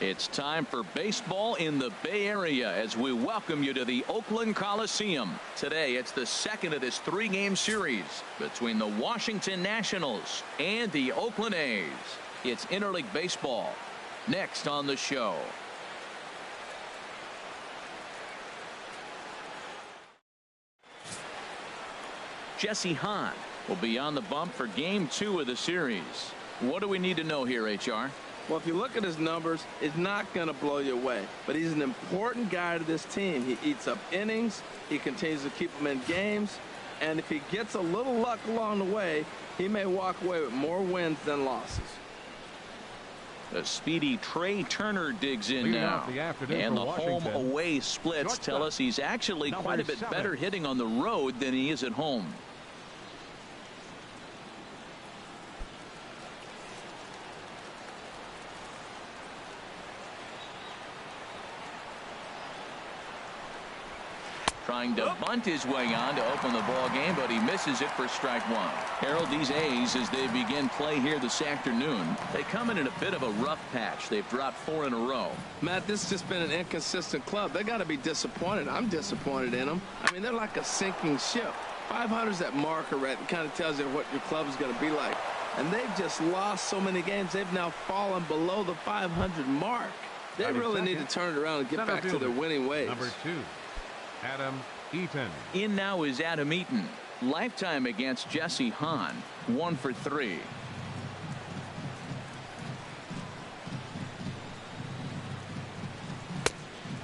It's time for baseball in the Bay Area as we welcome you to the Oakland Coliseum. Today, it's the second of this three-game series between the Washington Nationals and the Oakland A's. It's interleague baseball. Next on the show. Jesse Hahn will be on the bump for Game 2 of the series. What do we need to know here, HR? Well, if you look at his numbers, it's not going to blow you away. But he's an important guy to this team. He eats up innings. He continues to keep them in games. And if he gets a little luck along the way, he may walk away with more wins than losses. The speedy Trey Turner digs in now. And the home-away splits tell us he's actually quite a bit better hitting on the road than he is at home. Trying to bunt his way on to open the ball game, but he misses it for strike one. Harold, these A's, as they begin play here this afternoon, they come in a bit of a rough patch. They've dropped 4 in a row. Matt, this has just been an inconsistent club. They got to be disappointed. I'm disappointed in them. I mean, they're like a sinking ship. 500 is that marker, right? It kind of tells you what your club is going to be like. And they've just lost so many games. They've now fallen below the 500 mark. They really need to turn it around and get back to their winning ways. Number 2. Adam Eaton. In now is Adam Eaton. Lifetime against Jesse Hahn. 1 for 3.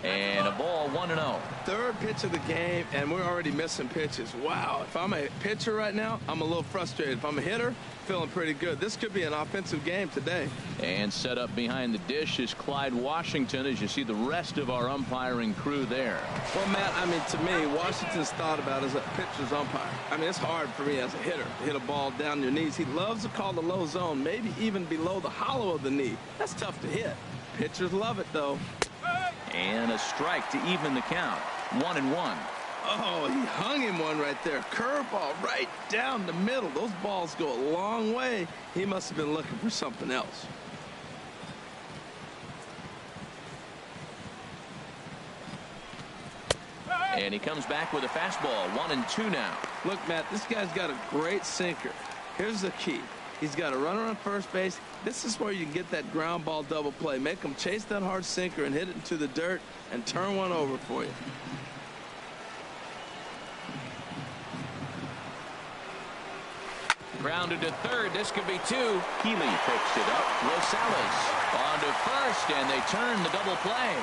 And a ball, 1-0. Third pitch of the game, and we're already missing pitches. Wow. If I'm a pitcher right now, I'm a little frustrated. If I'm a hitter, feeling pretty good. This could be an offensive game today. And set up behind the dish is Clyde Washington, as you see the rest of our umpiring crew there. Well, Matt, I mean, to me, Washington's thought about as a pitcher's umpire. I mean, it's hard for me as a hitter to hit a ball down your knees. He loves to call the low zone, maybe even below the hollow of the knee. That's tough to hit. Pitchers love it, though. And a strike to even the count. 1-1. Oh, he hung him one right there. Curveball right down the middle. Those balls go a long way. He must have been looking for something else. And he comes back with a fastball. 1-2 now. Look, Matt, this guy's got a great sinker. Here's the key. He's got a runner on first base. This is where you get that ground ball double play. Make him chase that hard sinker and hit it into the dirt and turn one over for you. Grounded to third. This could be 2. Healy picks it up. Rosales on to first, and they turn the double play.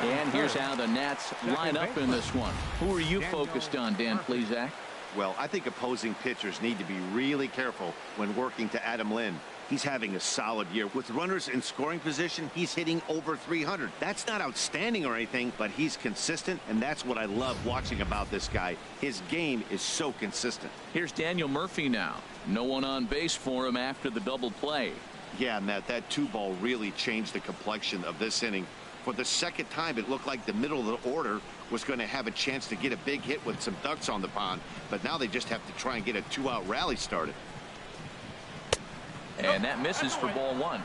And here's how the Nats line up in this one. Who are you focused on, Dan Plesac? Well, I think opposing pitchers need to be really careful when working to Adam Lynn. He's having a solid year. With runners in scoring position, he's hitting over 300. That's not outstanding or anything, but he's consistent, and that's what I love watching about this guy. His game is so consistent. Here's Daniel Murphy now. No one on base for him after the double play. Yeah, Matt, that 2-ball really changed the complexion of this inning. For the second time, it looked like the middle of the order was going to have a chance to get a big hit with some ducks on the pond, but now they just have to try and get a 2-out rally started. And that misses for ball 1.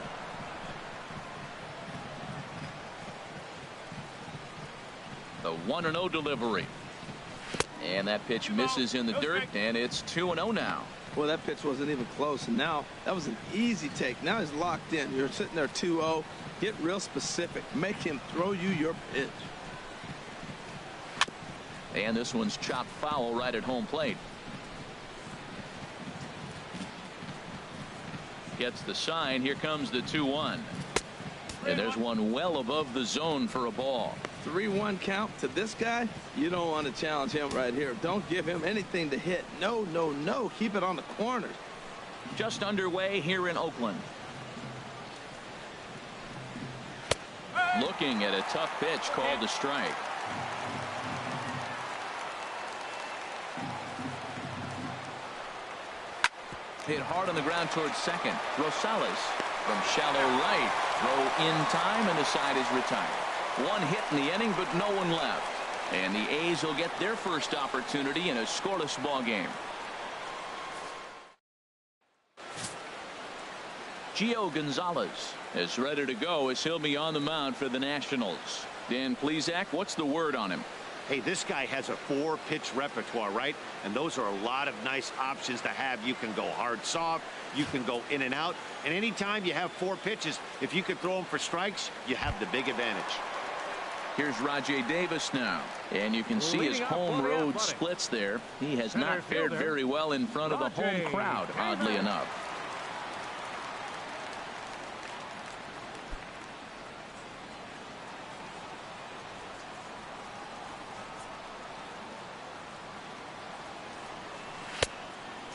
The 1-0 delivery. And that pitch misses in the dirt, and it's 2-0 now. Well, that pitch wasn't even close, and now that was an easy take. Now he's locked in. You're sitting there 2-0. Get real specific. Make him throw you your pitch. And this one's chopped foul right at home plate. Gets the sign. Here comes the 2-1. And there's one well above the zone for a ball. 3-1 count to this guy. You don't want to challenge him right here. Don't give him anything to hit. No, no, no. Keep it on the corners. Just underway here in Oakland. Looking at a tough pitch called a strike. Hit hard on the ground towards second. Rosales from shallow right. Throw in time, and the side is retired. One hit in the inning, but no one left. And the A's will get their first opportunity in a scoreless ball game. Gio Gonzalez is ready to go as he'll be on the mound for the Nationals. Dan Plesac, what's the word on him? Hey, this guy has a 4-pitch repertoire, right? And those are a lot of nice options to have. You can go hard, soft. You can go in and out. And anytime you have 4 pitches, if you could throw them for strikes, you have the big advantage. Here's Rajay Davis now. And you can see his home road splits there. He has not fared very well in front of the home crowd, oddly enough.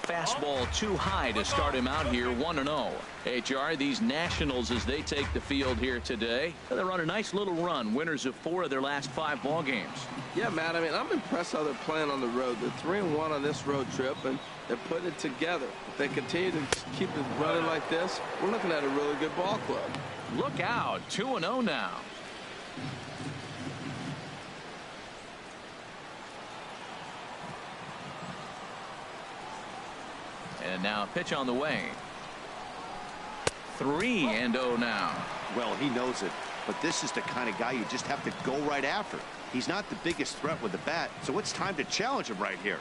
Fastball too high to start him out here 1-0. HR, these Nationals, as they take the field here today, they're on a nice little run, winners of 4 of their last 5 ball games. Yeah, Matt, I mean, I'm impressed how they're playing on the road. They're 3-1 on this road trip, and they're putting it together. If they continue to keep it running like this, we're looking at a really good ball club. Look out, 2-0 now. And now a pitch on the way. 3-0 now. Well, he knows it, but this is the kind of guy you just have to go right after. He's not the biggest threat with the bat, so it's time to challenge him right here.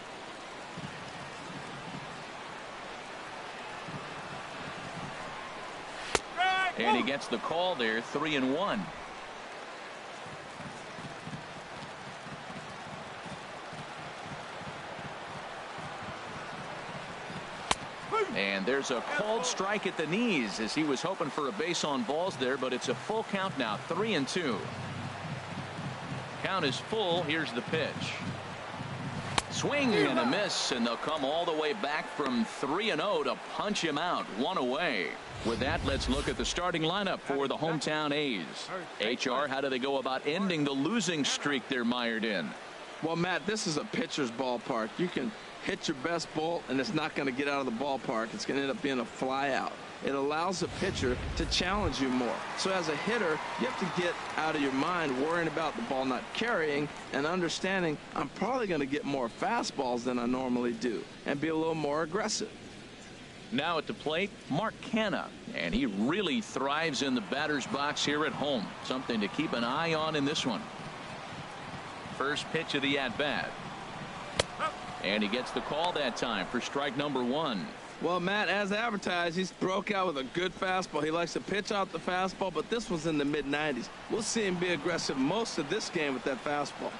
And he gets the call there, 3-1. And there's a called strike at the knees as he was hoping for a base on balls there, but it's a full count now, 3-2. Count is full. Here's the pitch. Swing and a miss, and they'll come all the way back from 3-0 to punch him out, 1 away. With that, let's look at the starting lineup for the hometown A's. HR, how do they go about ending the losing streak they're mired in? Well, Matt, this is a pitcher's ballpark. You can hit your best ball, and it's not going to get out of the ballpark. It's going to end up being a fly out. It allows the pitcher to challenge you more. So as a hitter, you have to get out of your mind worrying about the ball not carrying and understanding I'm probably going to get more fastballs than I normally do and be a little more aggressive. Now at the plate, Mark Canha, and he really thrives in the batter's box here at home. Something to keep an eye on in this one. First pitch of the at-bat. And he gets the call that time for strike number 1. Well, Matt, as advertised, he's broke out with a good fastball. He likes to pitch out the fastball, but this was in the mid-90s. We'll see him be aggressive most of this game with that fastball.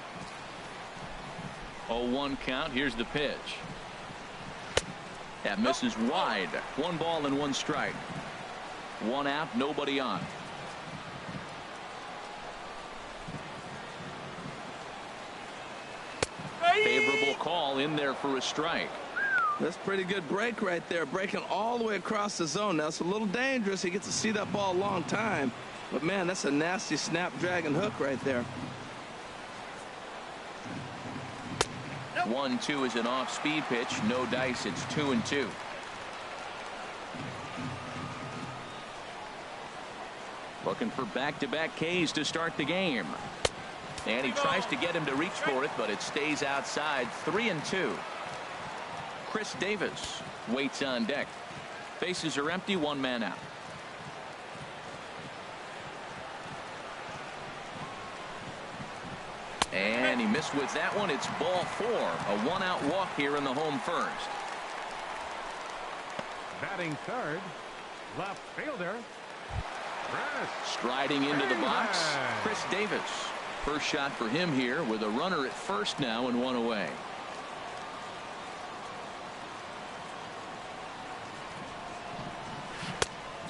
0-1 count. Here's the pitch. That misses wide. 1 ball and 1 strike. 1 out, nobody on. Favorable call in there for a strike. That's pretty good break right there, breaking all the way across the zone. Now it's a little dangerous. He gets to see that ball a long time, but man, that's a nasty snapdragon hook right there. 1-2 is an off-speed pitch. No dice. It's 2-2. Looking for back-to-back Ks to start the game. And he tries to get him to reach for it, but it stays outside. 3-2. Chris Davis waits on deck. Bases are empty, 1 man out. And he missed with that one. It's ball 4. A 1-out walk here in the home first. Batting third, left fielder, Chris. Striding into the box, Chris Davis. First shot for him here with a runner at first now and 1 away.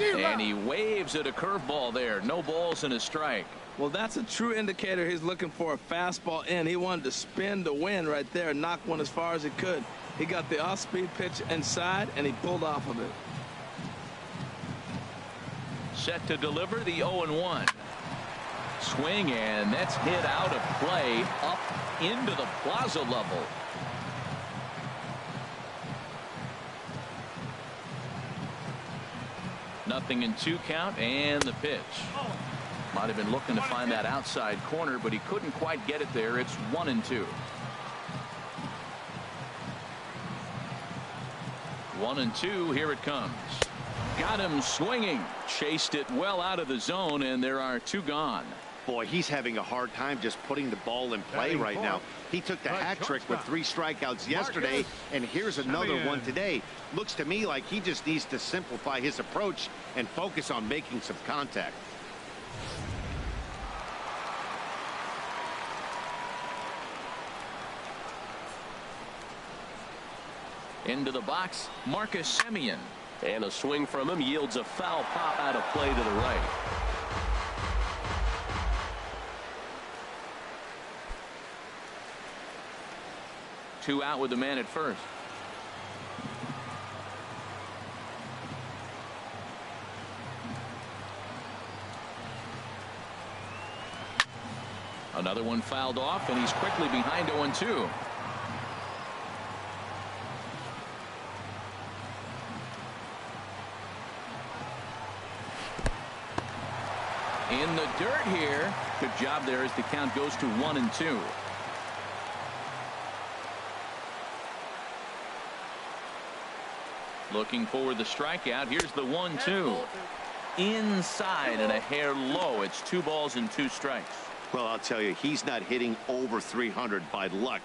And he waves at a curveball there. No balls and a strike. Well, that's a true indicator he's looking for a fastball in. He wanted to spin the wind right there and knock one as far as he could. He got the off-speed pitch inside, and he pulled off of it. Set to deliver the 0-1. Swing, and that's hit out of play up into the plaza level. Nothing in 2 count, and the pitch. Might have been looking to find that outside corner, but he couldn't quite get it there. It's 1-2. 1-2. Here it comes. Got him swinging. Chased it well out of the zone, and there are 2 gone. Boy, he's having a hard time just putting the ball in play right now. He took the hat trick with 3 strikeouts yesterday, and here's another one today. Looks to me like he just needs to simplify his approach and focus on making some contact. Into the box, Marcus Semien. And a swing from him yields a foul pop out of play to the right. Two out with the man at first. Another one fouled off, and he's quickly behind 0-2. In the dirt here. Good job there as the count goes to 1-2. Looking for the strikeout. Here's the 1-2. Inside and a hair low. It's 2 balls and 2 strikes. Well, I'll tell you, he's not hitting over 300 by luck.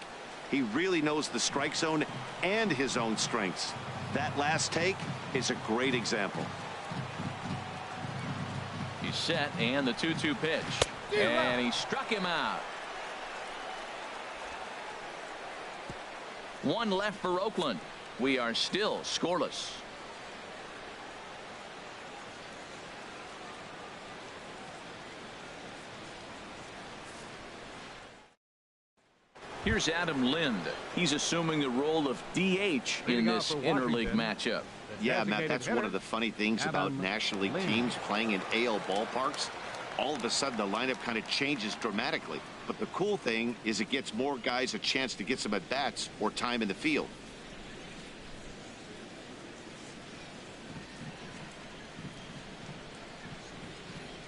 He really knows the strike zone and his own strengths. That last take is a great example. He's set, and the 2-2 pitch. And he struck him out. 1 left for Oakland. We are still scoreless. Here's Adam Lind. He's assuming the role of DH in this interleague matchup. Yeah, Matt, that's one of the funny things about National League teams playing in AL ballparks. All of a sudden, the lineup kind of changes dramatically. But the cool thing is it gets more guys a chance to get some at-bats or time in the field.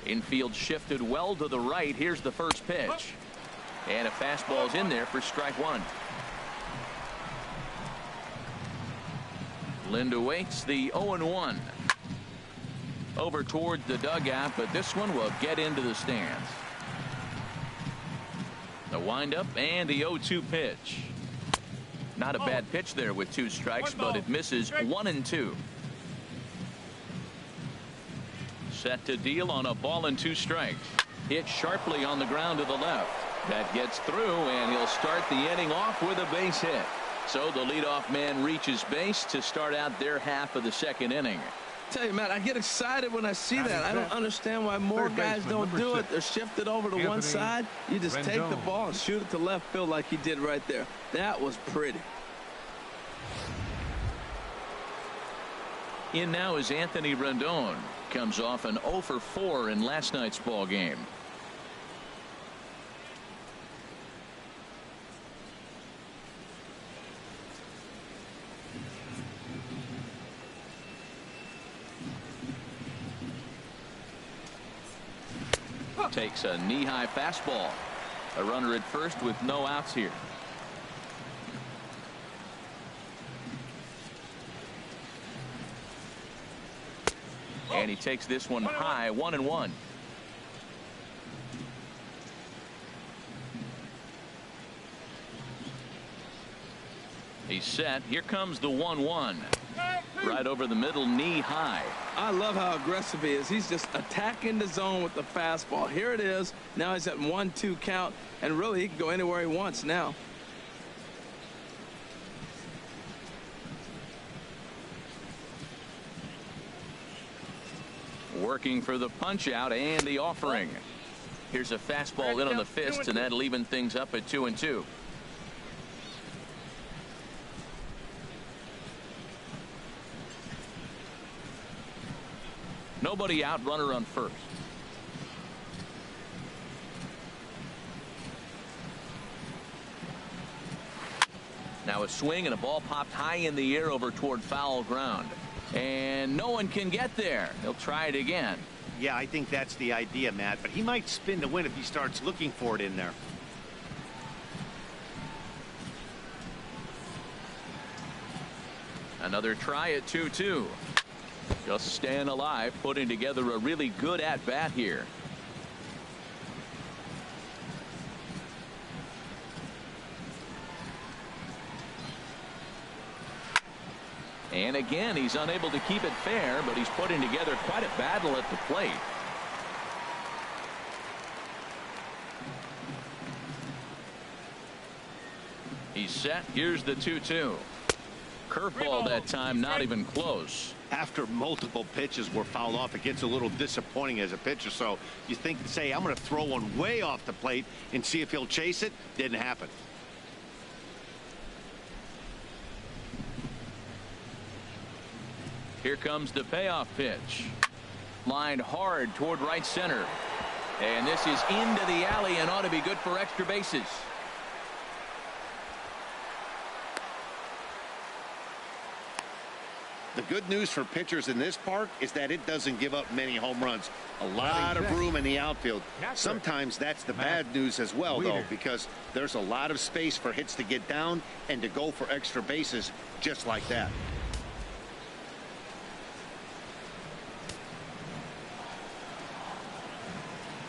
Infield shifted well to the right. Here's the first pitch. And a fastball's in there for strike 1. Lind awaits the 0-1. Over towards the dugout, but this one will get into the stands. The windup and the 0-2 pitch. Not a bad pitch there with 2 strikes, but it misses 1-2. Set to deal on a ball and 2 strikes. Hit sharply on the ground to the left. That gets through, and he'll start the inning off with a base hit. So the leadoff man reaches base to start out their half of the 2nd inning. Tell you, Matt, I get excited when I see that. I don't understand why more guys don't do it. They're shifted over to one side. You just take the ball and shoot it to left field like he did right there. That was pretty. In now is Anthony Rendon. Comes off an 0-for-4 in last night's ball game. Takes a knee-high fastball. A runner at first with no outs here. And he takes this one high, 1-1. He's set. Here comes the 1-1. Right over the middle, knee high. I love how aggressive he is. He's just attacking the zone with the fastball. Here it is. Now he's at 1-2 count, and really he can go anywhere he wants now. Working for the punch out and the offering. Here's a fastball in on the fist, and that'll even things up at 2-2. Nobody out, runner on first. Now a swing and a ball popped high in the air over toward foul ground. And no one can get there. He'll try it again. Yeah, I think that's the idea, Matt. But he might spin to win if he starts looking for it in there. Another try at 2-2. Just staying alive, putting together a really good at-bat here. And again, he's unable to keep it fair, but he's putting together quite a battle at the plate. He's set. Here's the 2-2. Curveball that time, not even close. After multiple pitches were fouled off, it gets a little disappointing as a pitcher. So you think, say, I'm going to throw one way off the plate and see if he'll chase it. Didn't happen. Here comes the payoff pitch. Lined hard toward right center. And this is into the alley and ought to be good for extra bases. The good news for pitchers in this park is that it doesn't give up many home runs. A lot of room in the outfield. Sometimes that's the bad news as well, though, because there's a lot of space for hits to get down and to go for extra bases just like that.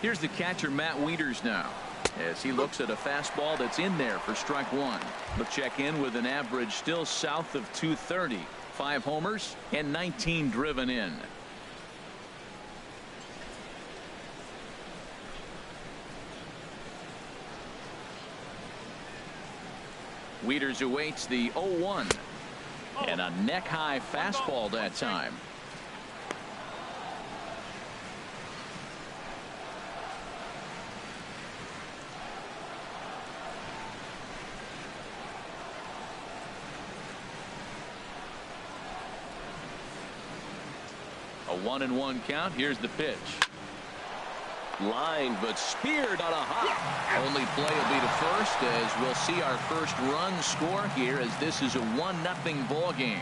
Here's the catcher, Matt Wieters, now, as he looks at a fastball that's in there for strike one. He'll check in with an average still south of 230. 5 homers and 19 driven in. Wieters awaits the 0-1 and a neck-high fastball that time. A 1-1 count. Here's the pitch. Lined but speared on a hop. Only play will be to first, as we'll see our first run score here, as this is a 1-0 ball game.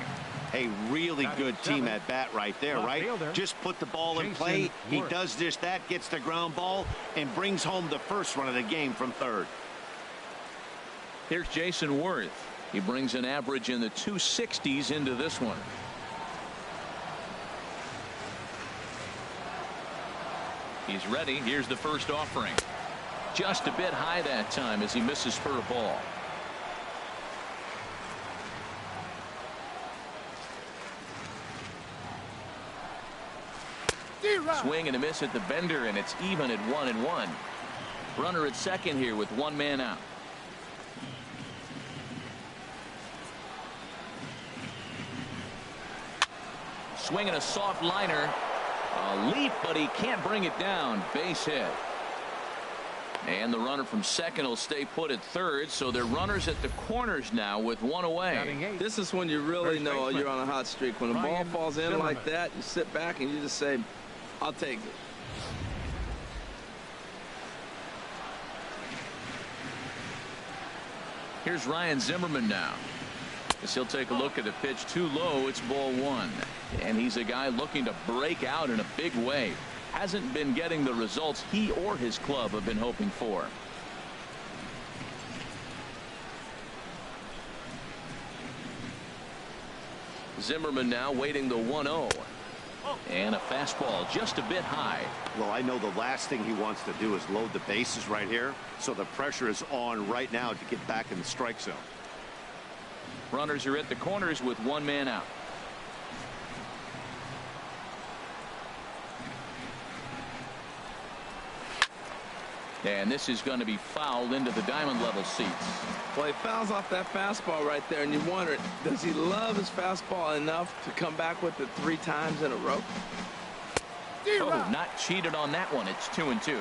A really good team at bat right there, right? Just put the ball in play. He does just that, gets the ground ball, and brings home the first run of the game from third. Here's Jason Worth. He brings an average in the 260s into this one. He's ready. Here's the first offering. Just a bit high that time as he misses for a ball. Swing and a miss at the bender, and it's even at 1-1. Runner at second here with one man out. Swinging a soft liner. A leap, but he can't bring it down. Base hit. And the runner from second will stay put at third, so they're runners at the corners now with one away. This is when you really know you're on a hot streak. When the ball falls in like that, you sit back and you just say, I'll take it. Here's Ryan Zimmerman now. As he'll take a look at the pitch too low. It's ball one. And he's a guy looking to break out in a big way. Hasn't been getting the results he or his club have been hoping for. Zimmerman now waiting the 1-0. And a fastball just a bit high. Well, I know the last thing he wants to do is load the bases right here. So the pressure is on right now to get back in the strike zone. Runners are at the corners with one man out. And this is going to be fouled into the diamond level seats. Well, he fouls off that fastball right there, and you wonder, does he love his fastball enough to come back with it 3 times in a row? Oh, not cheated on that one. It's 2-2.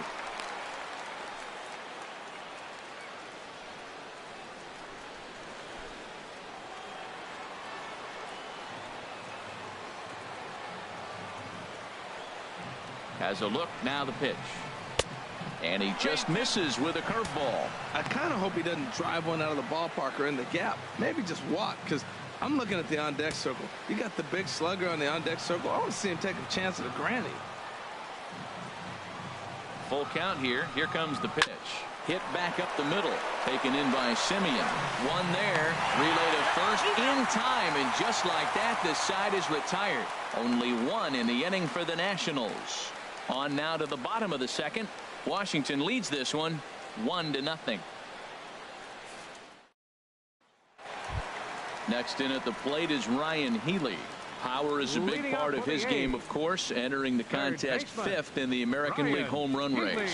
Has a look, now the pitch. And he just misses with a curveball. I kind of hope he doesn't drive one out of the ballpark or in the gap. Maybe just walk, because I'm looking at the on-deck circle. You got the big slugger on the on-deck circle. I want to see him take a chance at a granny. Full count here. Here comes the pitch. Hit back up the middle. Taken in by Simeon. One there. Relay to first in time. And just like that, this side is retired. Only one in the inning for the Nationals. On now to the bottom of the second. Washington leads this one 1-0. Next in at the plate is Ryan Healy. Power is a big part of his game, of course, entering the contest fifth in the American League home run race.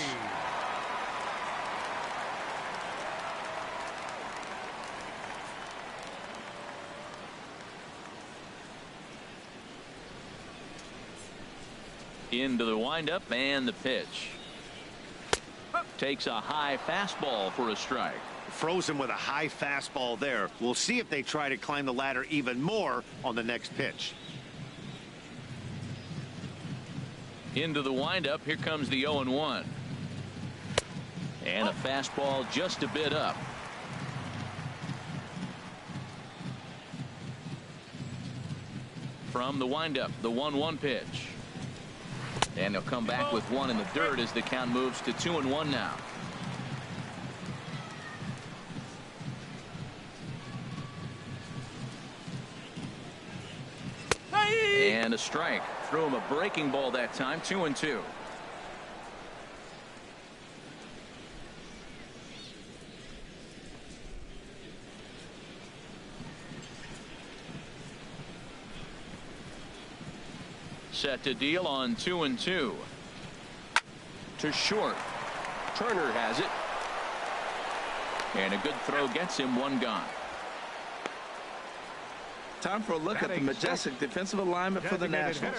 Into the windup and the pitch. Takes a high fastball for a strike. Froze him with a high fastball there. We'll see if they try to climb the ladder even more on the next pitch. Into the windup. Here comes the 0-1. And a fastball just a bit up. From the windup, the 1-1 pitch. And he'll come back with one in the dirt as the count moves to 2-1 now. And a strike. Threw him a breaking ball that time. 2-2. Set to deal on 2-2. To short. Turner has it. And a good throw gets him one gone. Time for a look at the majestic defensive alignment for the Nationals.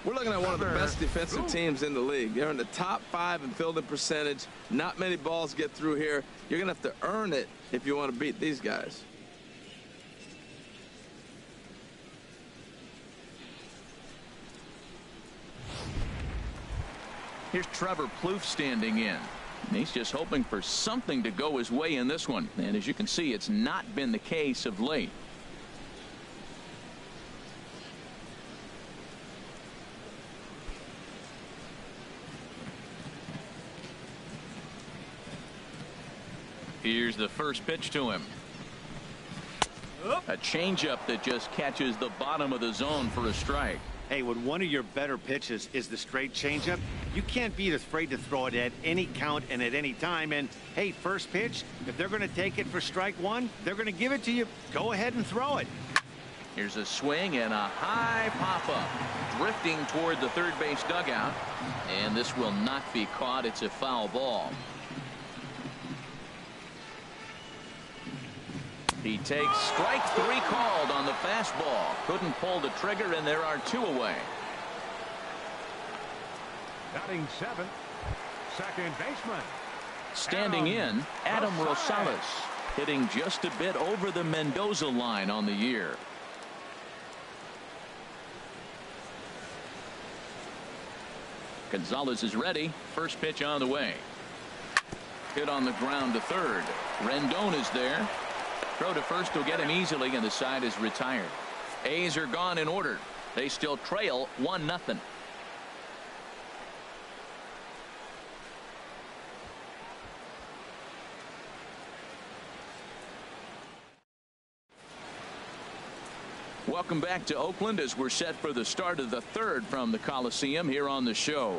We're looking at one of the best defensive teams in the league. They're in the top 5 in fielding percentage. Not many balls get through here. You're going to have to earn it if you want to beat these guys. Here's Trevor Plouffe standing in. And he's just hoping for something to go his way in this one. And as you can see, it's not been the case of late. Here's the first pitch to him. A changeup that just catches the bottom of the zone for a strike. Hey, when one of your better pitches is the straight changeup, you can't be afraid to throw it at any count and at any time. And hey, first pitch, if they're going to take it for strike one, they're going to give it to you. Go ahead and throw it. Here's a swing and a high pop-up. Drifting toward the third base dugout. And this will not be caught. It's a foul ball. He takes strike 3 called on the fastball. Couldn't pull the trigger, and there are 2 away. Batting 7th, second baseman. Standing in, Adam Rosales, hitting just a bit over the Mendoza line on the year. Gonzalez is ready. First pitch on the way. Hit on the ground to third. Rendon is there. Throw to first will get him easily, and the side is retired. A's are gone in order. They still trail 1-0. Welcome back to Oakland as we're set for the start of the third from the Coliseum here on the show.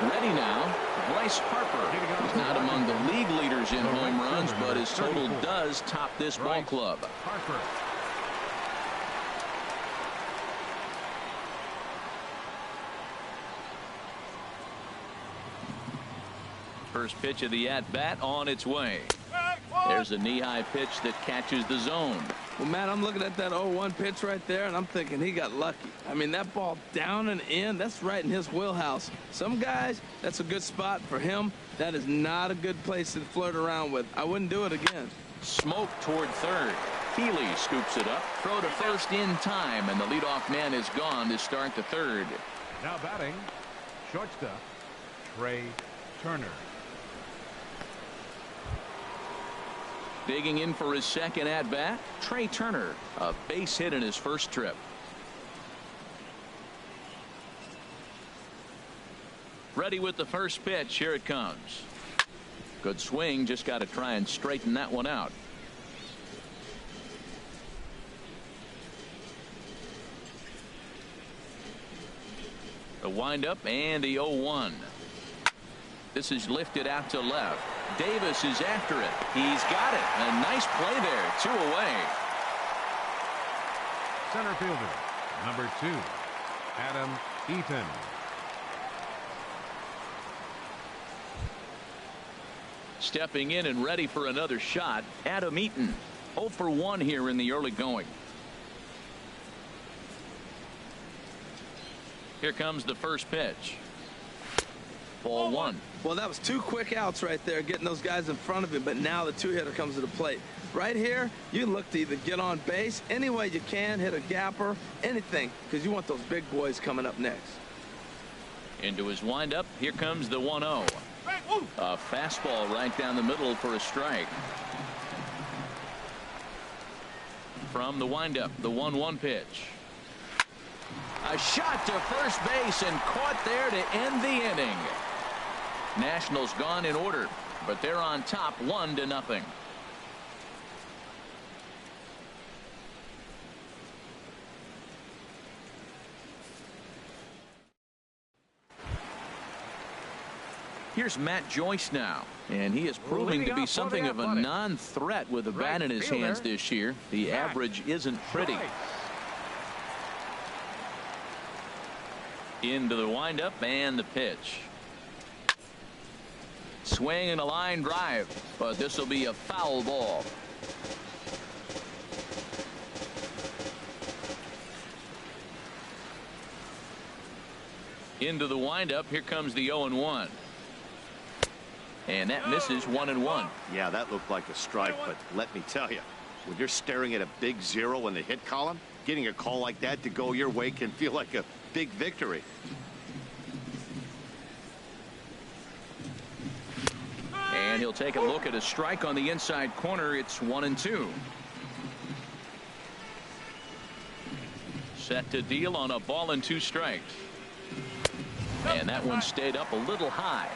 Ready now, Bryce Harper. He's not among the league leaders in home runs, but his total does top this ball club. First pitch of the at-bat on its way. There's a knee-high pitch that catches the zone. Well, Matt, I'm looking at that 0-1 pitch right there, and I'm thinking he got lucky. I mean, that ball down and in, that's right in his wheelhouse. Some guys, that's a good spot. For him, that is not a good place to flirt around with. I wouldn't do it again. Smoke toward third. Healy scoops it up. Throw to first in time, and the leadoff man is gone to start the third. Now batting, shortstop, Trey Turner. Digging in for his second at-bat, Trey Turner, a base hit in his first trip. Ready with the first pitch. Here it comes. Good swing, just got to try and straighten that one out. The windup and the 0-1. This is lifted out to left. Davis is after it. He's got it. A nice play there. 2 away. Center fielder, number 2, Adam Eaton. Stepping in and ready for another shot, Adam Eaton. 0 for 1 here in the early going. Here comes the first pitch. Ball 1. Well, that was 2 quick outs right there, getting those guys in front of him, but now the 2-hitter comes to the plate. Right here, you look to either get on base any way you can, hit a gapper, anything, because you want those big boys coming up next. Into his windup, here comes the 1-0. A fastball right down the middle for a strike. From the windup, the 1-1 pitch. A shot to first base and caught there to end the inning. Nationals gone in order, but they're on top 1-0. Here's Matt Joyce now, and he is proving to be something of a non-threat with the bat in his hands this year. The average isn't pretty. Into the windup and the pitch. Swing and a line drive, but this will be a foul ball. Into the windup, here comes the 0-1. And that misses 1-1. Yeah, that looked like a strike, but let me tell you, when you're staring at a big 0 in the hit column, getting a call like that to go your way can feel like a big victory. And he'll take a look at a strike on the inside corner. It's 1-2. Set to deal on a ball and 2 strikes. And that one stayed up a little high.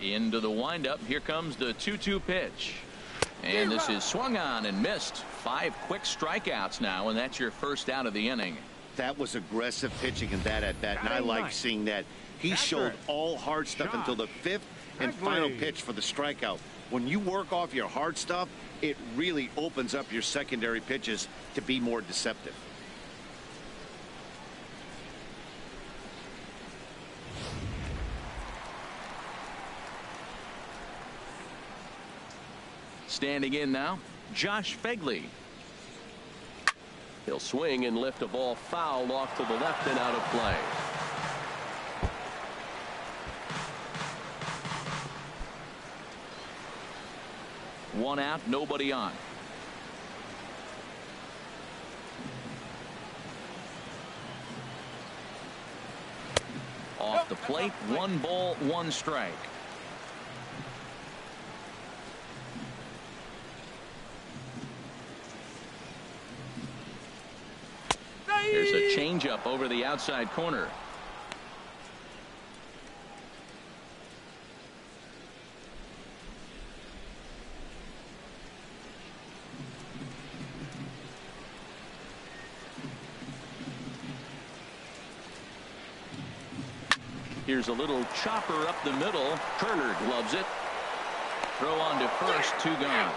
Into the windup. Here comes the 2-2 pitch. And this is swung on and missed. 5 quick strikeouts now, and that's your first out of the inning. That was aggressive pitching in that at bat, and I like seeing that. He showed all hard stuff until the 5th and final pitch for the strikeout. When you work off your hard stuff, it really opens up your secondary pitches to be more deceptive. Standing in now, Josh Fegley. He'll swing and lift a ball foul off to the left and out of play. One out, nobody on. Off the plate, 1 ball, 1 strike. There's a changeup over the outside corner. Here's a little chopper up the middle. Turner gloves it. Throw on to first, 2 gone.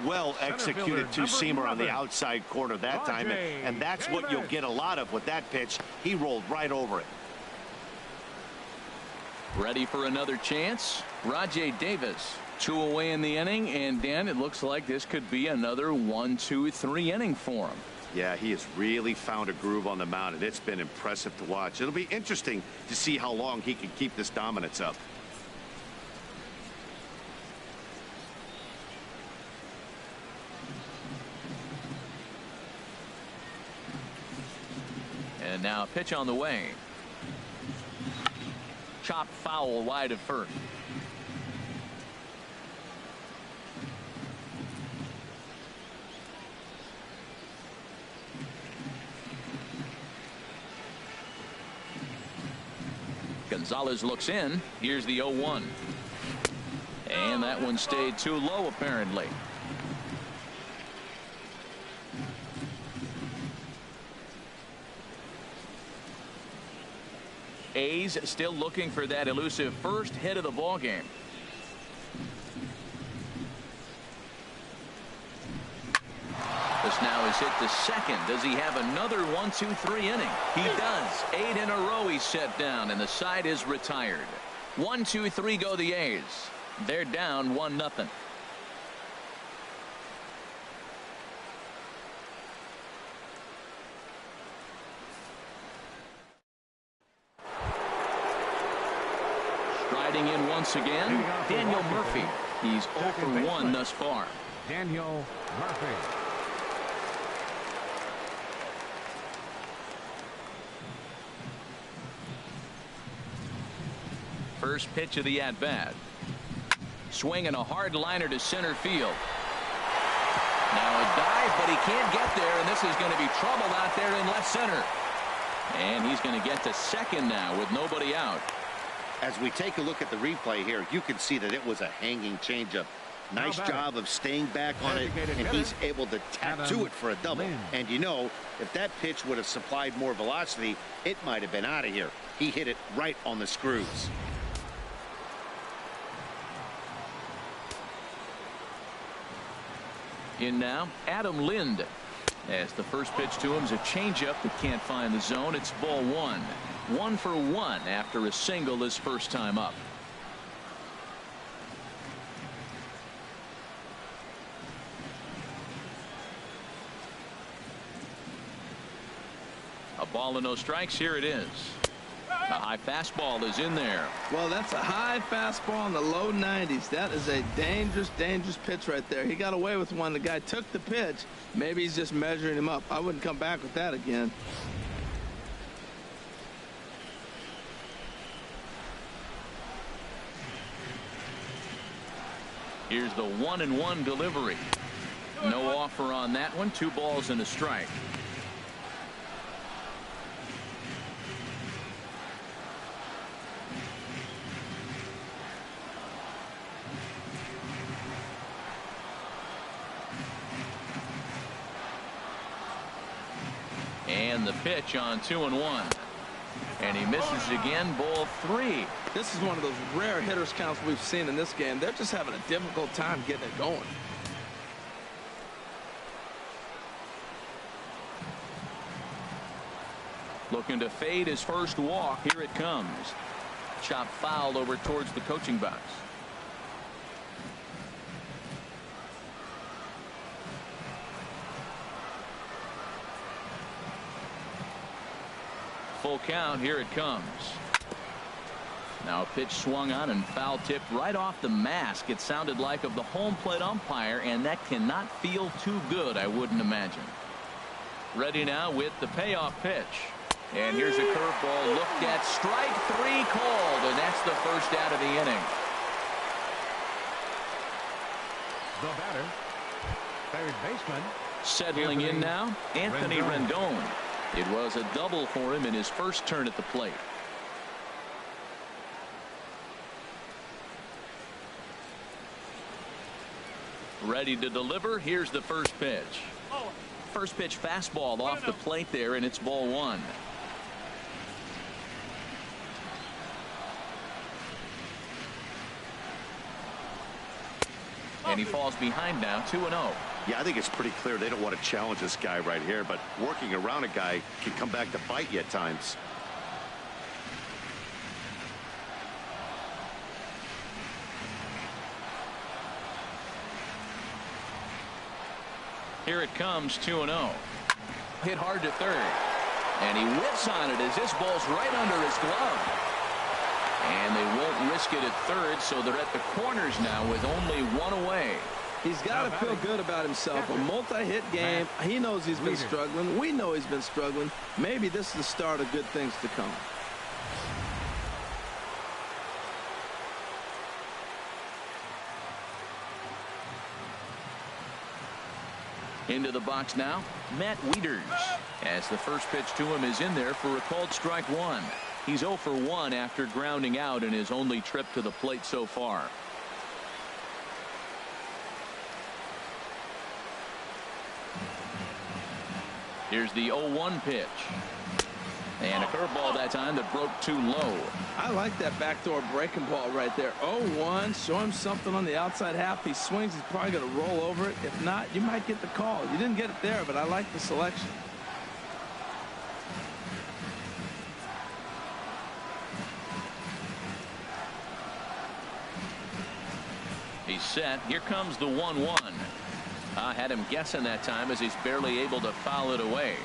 Well executed 2-seamer on the outside corner that time, and that's what you'll get a lot of with that pitch. He rolled right over it. Ready for another chance. Rajay Davis, 2 away in the inning, and Dan, it looks like this could be another 1-2-3 inning for him. Yeah, he has really found a groove on the mound, and it's been impressive to watch. It'll be interesting to see how long he can keep this dominance up. And now a pitch on the way. Chop foul wide of first. Gonzalez looks in. Here's the 0-1. And that one stayed too low, apparently. A's still looking for that elusive first hit of the ball game. This now is hit to second. Does he have another 1-2-3 inning? He does. 8 in a row he's set down, and the side is retired. 1-2-3 go the A's. They're down 1-0. Striding in once again, Daniel Murphy. He's 0 for 1 thus far. Daniel Murphy. First pitch of the at-bat. Swinging a hard liner to center field. Now a dive, but he can't get there, and this is going to be trouble out there in left center. And he's going to get to second now with nobody out. As we take a look at the replay here, you can see that it was a hanging changeup. Nice job of staying back on it, and he's able to tap to it for a double. And you know, if that pitch would have supplied more velocity, it might have been out of here. He hit it right on the screws. In now, Adam Lind. As the first pitch to him is a changeup that can't find the zone. It's ball 1. 1 for 1 after a single his first time up. A ball and no strikes. Here it is. A high fastball is in there. Well, that's a high fastball in the low 90s. That is a dangerous, dangerous pitch right there. He got away with one. The guy took the pitch. Maybe he's just measuring him up. I wouldn't come back with that again. Here's the 1-1 delivery. No offer on that one. 2 balls and a strike. And the pitch on 2-1. And he misses again. Ball 3. This is one of those rare hitters counts we've seen in this game. They're just having a difficult time getting it going. Looking to fade his first walk. Here it comes. Chop foul over towards the coaching box. Full count. Here it comes. Now a pitch swung on and foul tipped right off the mask. It sounded like of the home plate umpire, and that cannot feel too good, I wouldn't imagine. Ready now with the payoff pitch. And here's a curveball looked at. Strike 3 called, and that's the first out of the inning. The batter, third baseman. Settling in now, Anthony Rendon. It was a double for him in his first turn at the plate. Ready to deliver. Here's the first pitch. First pitch fastball off the plate there, and it's ball 1. And he falls behind now, 2-0. Yeah, I think it's pretty clear they don't want to challenge this guy right here, but working around a guy can come back to bite you at times. Here it comes, 2-0. Hit hard to third. And he whips on it as this ball's right under his glove. And they won't risk it at third, so they're at the corners now with only 1 away. He's got to feel good about himself. A multi-hit game. He knows he's been struggling. We know he's been struggling. Maybe this is the start of good things to come. Into the box now, Matt Wieters. As the first pitch to him is in there for a called strike 1. He's 0 for 1 after grounding out in his only trip to the plate so far. Here's the 0-1 pitch. And a curveball that time that broke too low. I like that backdoor breaking ball right there. 0-1. Show him something on the outside half. He swings. He's probably going to roll over it. If not, you might get the call. You didn't get it there, but I like the selection. He's set. Here comes the 1-1. I had him guessing that time as he's barely able to foul it away.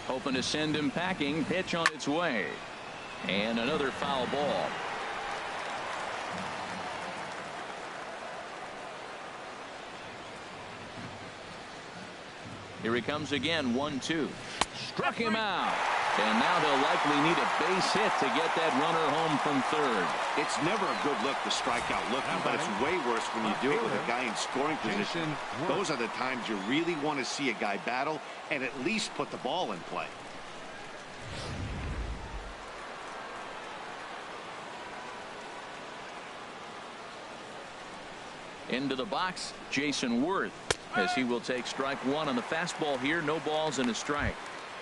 Hoping to send him packing. Pitch on its way. And another foul ball. Here he comes again. 1-2. Struck him out. And now they'll likely need a base hit to get that runner home from third. It's never a good look to strike out looking, but it's way worse when you do it with a guy in scoring position. Those are the times you really want to see a guy battle and at least put the ball in play. Into the box, Jason Worth, as he will take strike one on the fastball here. No balls and a strike.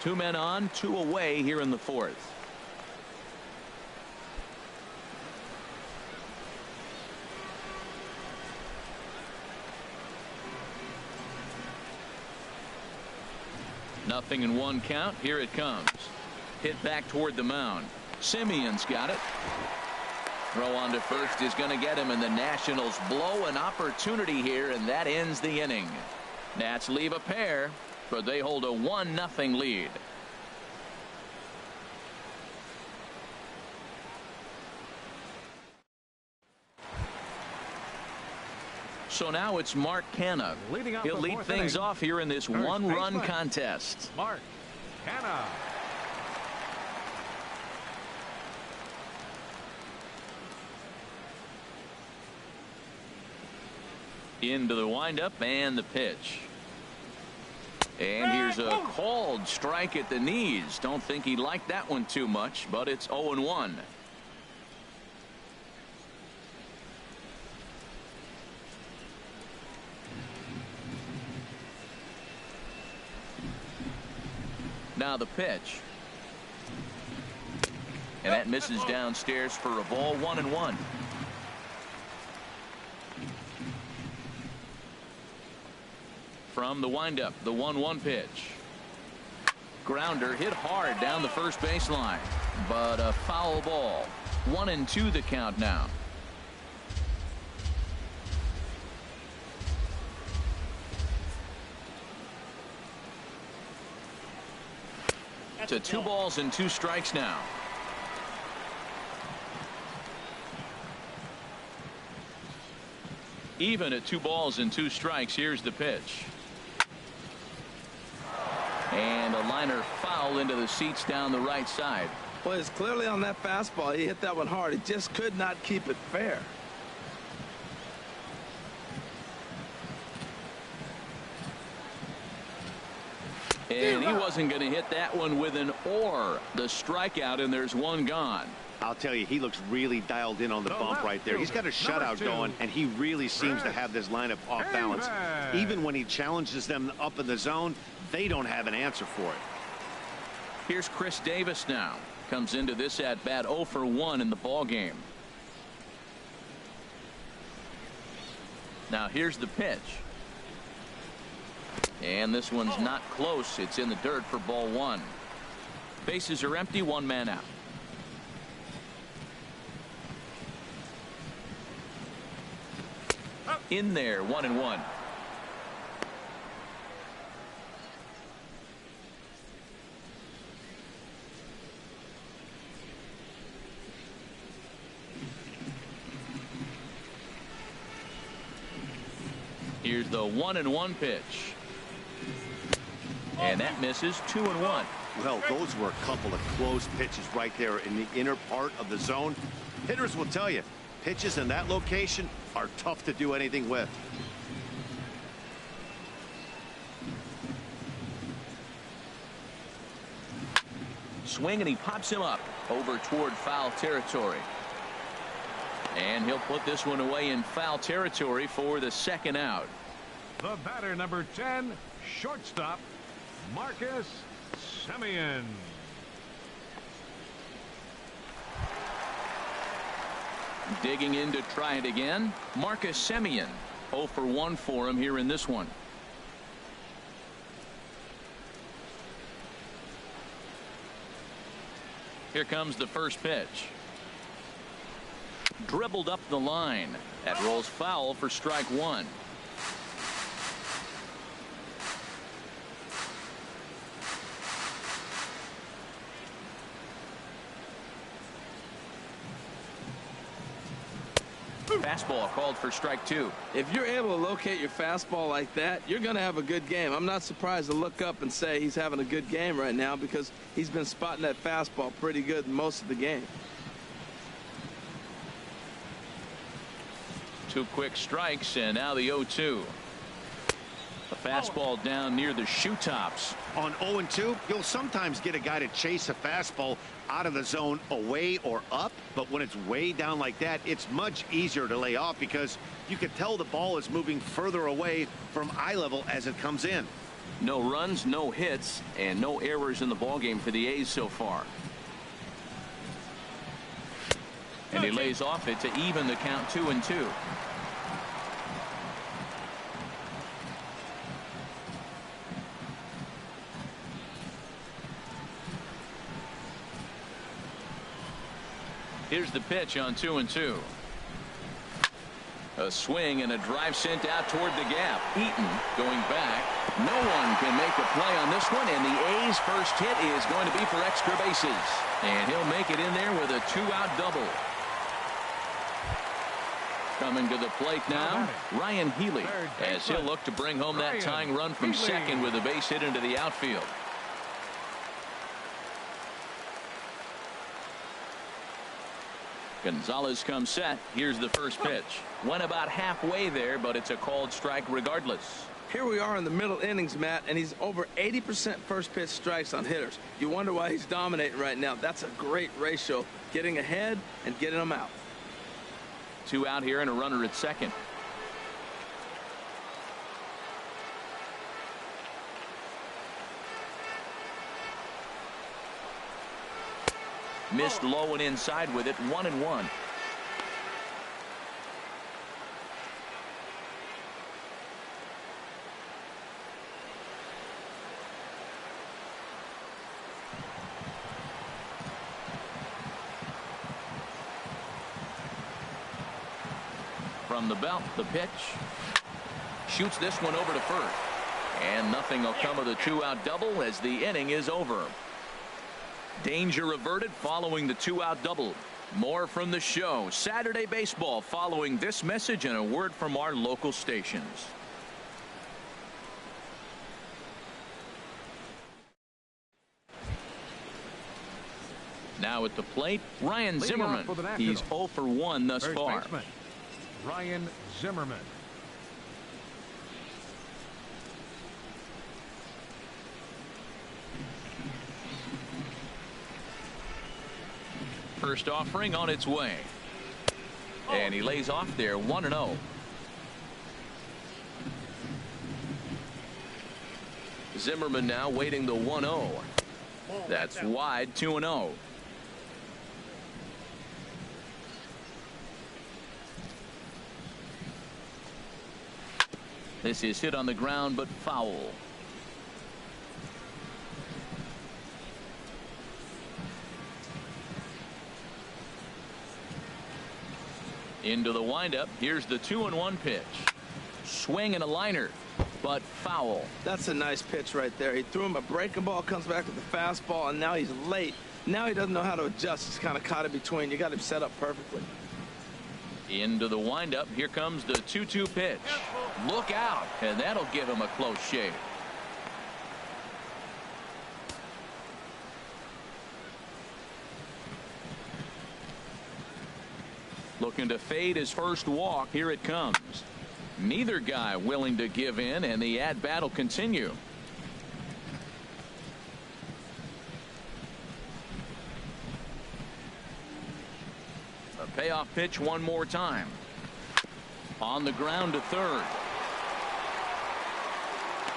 2 men on, 2 away here in the fourth. Nothing in 1 count. Here it comes. Hit back toward the mound. Simeon's got it. Throw on to first is going to get him, and the Nationals blow an opportunity here, and that ends the inning. Nats leave a pair, but they hold a 1-0 lead. So now it's Mark Canha. He'll lead things off here in this one-run contest. Mark Canha. Into the windup and the pitch. And here's a called strike at the knees. Don't think he liked that one too much, but it's 0-1. Now the pitch. And that misses downstairs for a ball. 1-1. From the windup, the 1-1 pitch. Grounder hit hard down the first baseline, but a foul ball. 1-2 the count now. To 2 balls and 2 strikes now. Even at 2 balls and 2 strikes. Here's the pitch. And a liner foul into the seats down the right side. Well, it's clearly on that fastball. He hit that one hard. He just could not keep it fair. And he wasn't going to hit that one with an or. The strikeout, and there's 1 gone. I'll tell you, he looks really dialed in on the bump right there. He's got a shutout going, and he really seems to have this lineup off balance. Even when he challenges them up in the zone, they don't have an answer for it. Here's Chris Davis now. Comes into this at bat 0 for 1 in the ball game. Now here's the pitch. And this one's not close. It's in the dirt for ball 1. Bases are empty. 1 man out. In there. 1-1. Here's the 1-1 pitch. And that misses. 2-1. Well, those were a couple of close pitches right there in the inner part of the zone. Hitters will tell you, pitches in that location are tough to do anything with. swing, and he pops him up over toward foul territory. And he'll put this one away in foul territory for the second out. The batter, number 10, shortstop, Marcus Semien. Digging in to try it again, Marcus Semien. 0 for 1 for him here in this one. Here comes the first pitch. Dribbled up the line. That rolls foul for strike one. Fastball called for strike two. If you're able to locate your fastball like that, you're going to have a good game. I'm not surprised to look up and say he's having a good game right now because he's been spotting that fastball pretty good most of the game. Two quick strikes, and now the 0-2. A fastball down near the shoe tops. On 0-2, you'll sometimes get a guy to chase a fastball out of the zone away or up, but when it's way down like that, it's much easier to lay off because you can tell the ball is moving further away from eye level as it comes in. No runs, no hits, and no errors in the ballgame for the A's so far. And he lays off it to even the count 2-2. Here's the pitch on 2-2. A swing and a drive sent out toward the gap. Eaton going back. No one can make a play on this one, and the A's first hit is going to be for extra bases. And he'll make it in there with a two-out double. Coming to the plate now, Ryan Healy, as he'll look to bring home that tying run from second with a base hit into the outfield. Gonzalez comes set. Here's the first pitch. Went about halfway there, but it's a called strike regardless. Here we are in the middle innings, Matt, and he's over 80% first pitch strikes on hitters. You wonder why he's dominating right now. That's a great ratio, getting ahead and getting them out. Two out here and a runner at second. Missed low and inside with it. 1-1. From the belt, the pitch. Shoots this one over to first. And nothing will come of the two-out double as the inning is over. Danger averted following the two-out double. More from the show. Saturday baseball following this message and a word from our local stations. Now at the plate, Ryan Zimmerman. He's 0 for 1 thus far. Ryan Zimmerman. First offering on its way. And he lays off there. 1-0. Zimmerman now waiting the 1-0. That's wide. 2-0. This is hit on the ground but foul. Into the windup. Here's the 2-1 pitch. Swing and a liner, but foul. That's a nice pitch right there. He threw him a breaking ball, comes back with the fastball, and now he's late. Now he doesn't know how to adjust. He's kind of caught in between. You got him set up perfectly. Into the windup. Here comes the 2-2 pitch. Look out, and that'll give him a close shave. Looking to fade his first walk. Here it comes. Neither guy willing to give in, and the at-bat will continue. Payoff pitch one more time. On the ground to third.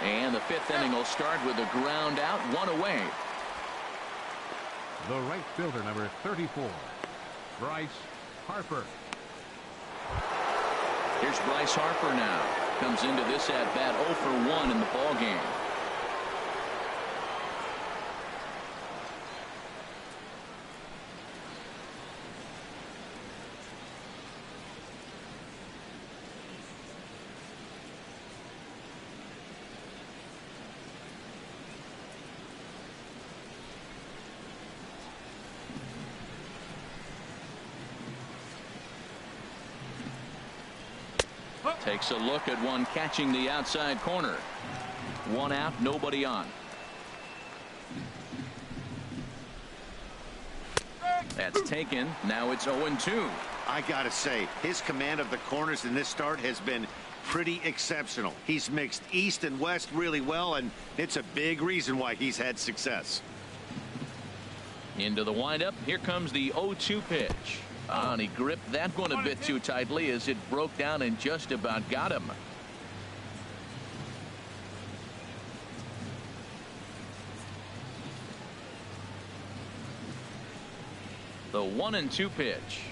And the fifth inning will start with a ground out, one away. The right fielder, number 34, Bryce Harper. Here's Bryce Harper now. Comes into this at bat 0 for 1 in the ball game. Takes a look at one catching the outside corner. One out, nobody on. That's taken. Now it's 0-2. I gotta say, his command of the corners in this start has been pretty exceptional. He's mixed east and west really well, and it's a big reason why he's had success. Into the windup. Here comes the 0-2 pitch. And he gripped that one a bit too tightly as it broke down and just about got him. The 1-2 pitch.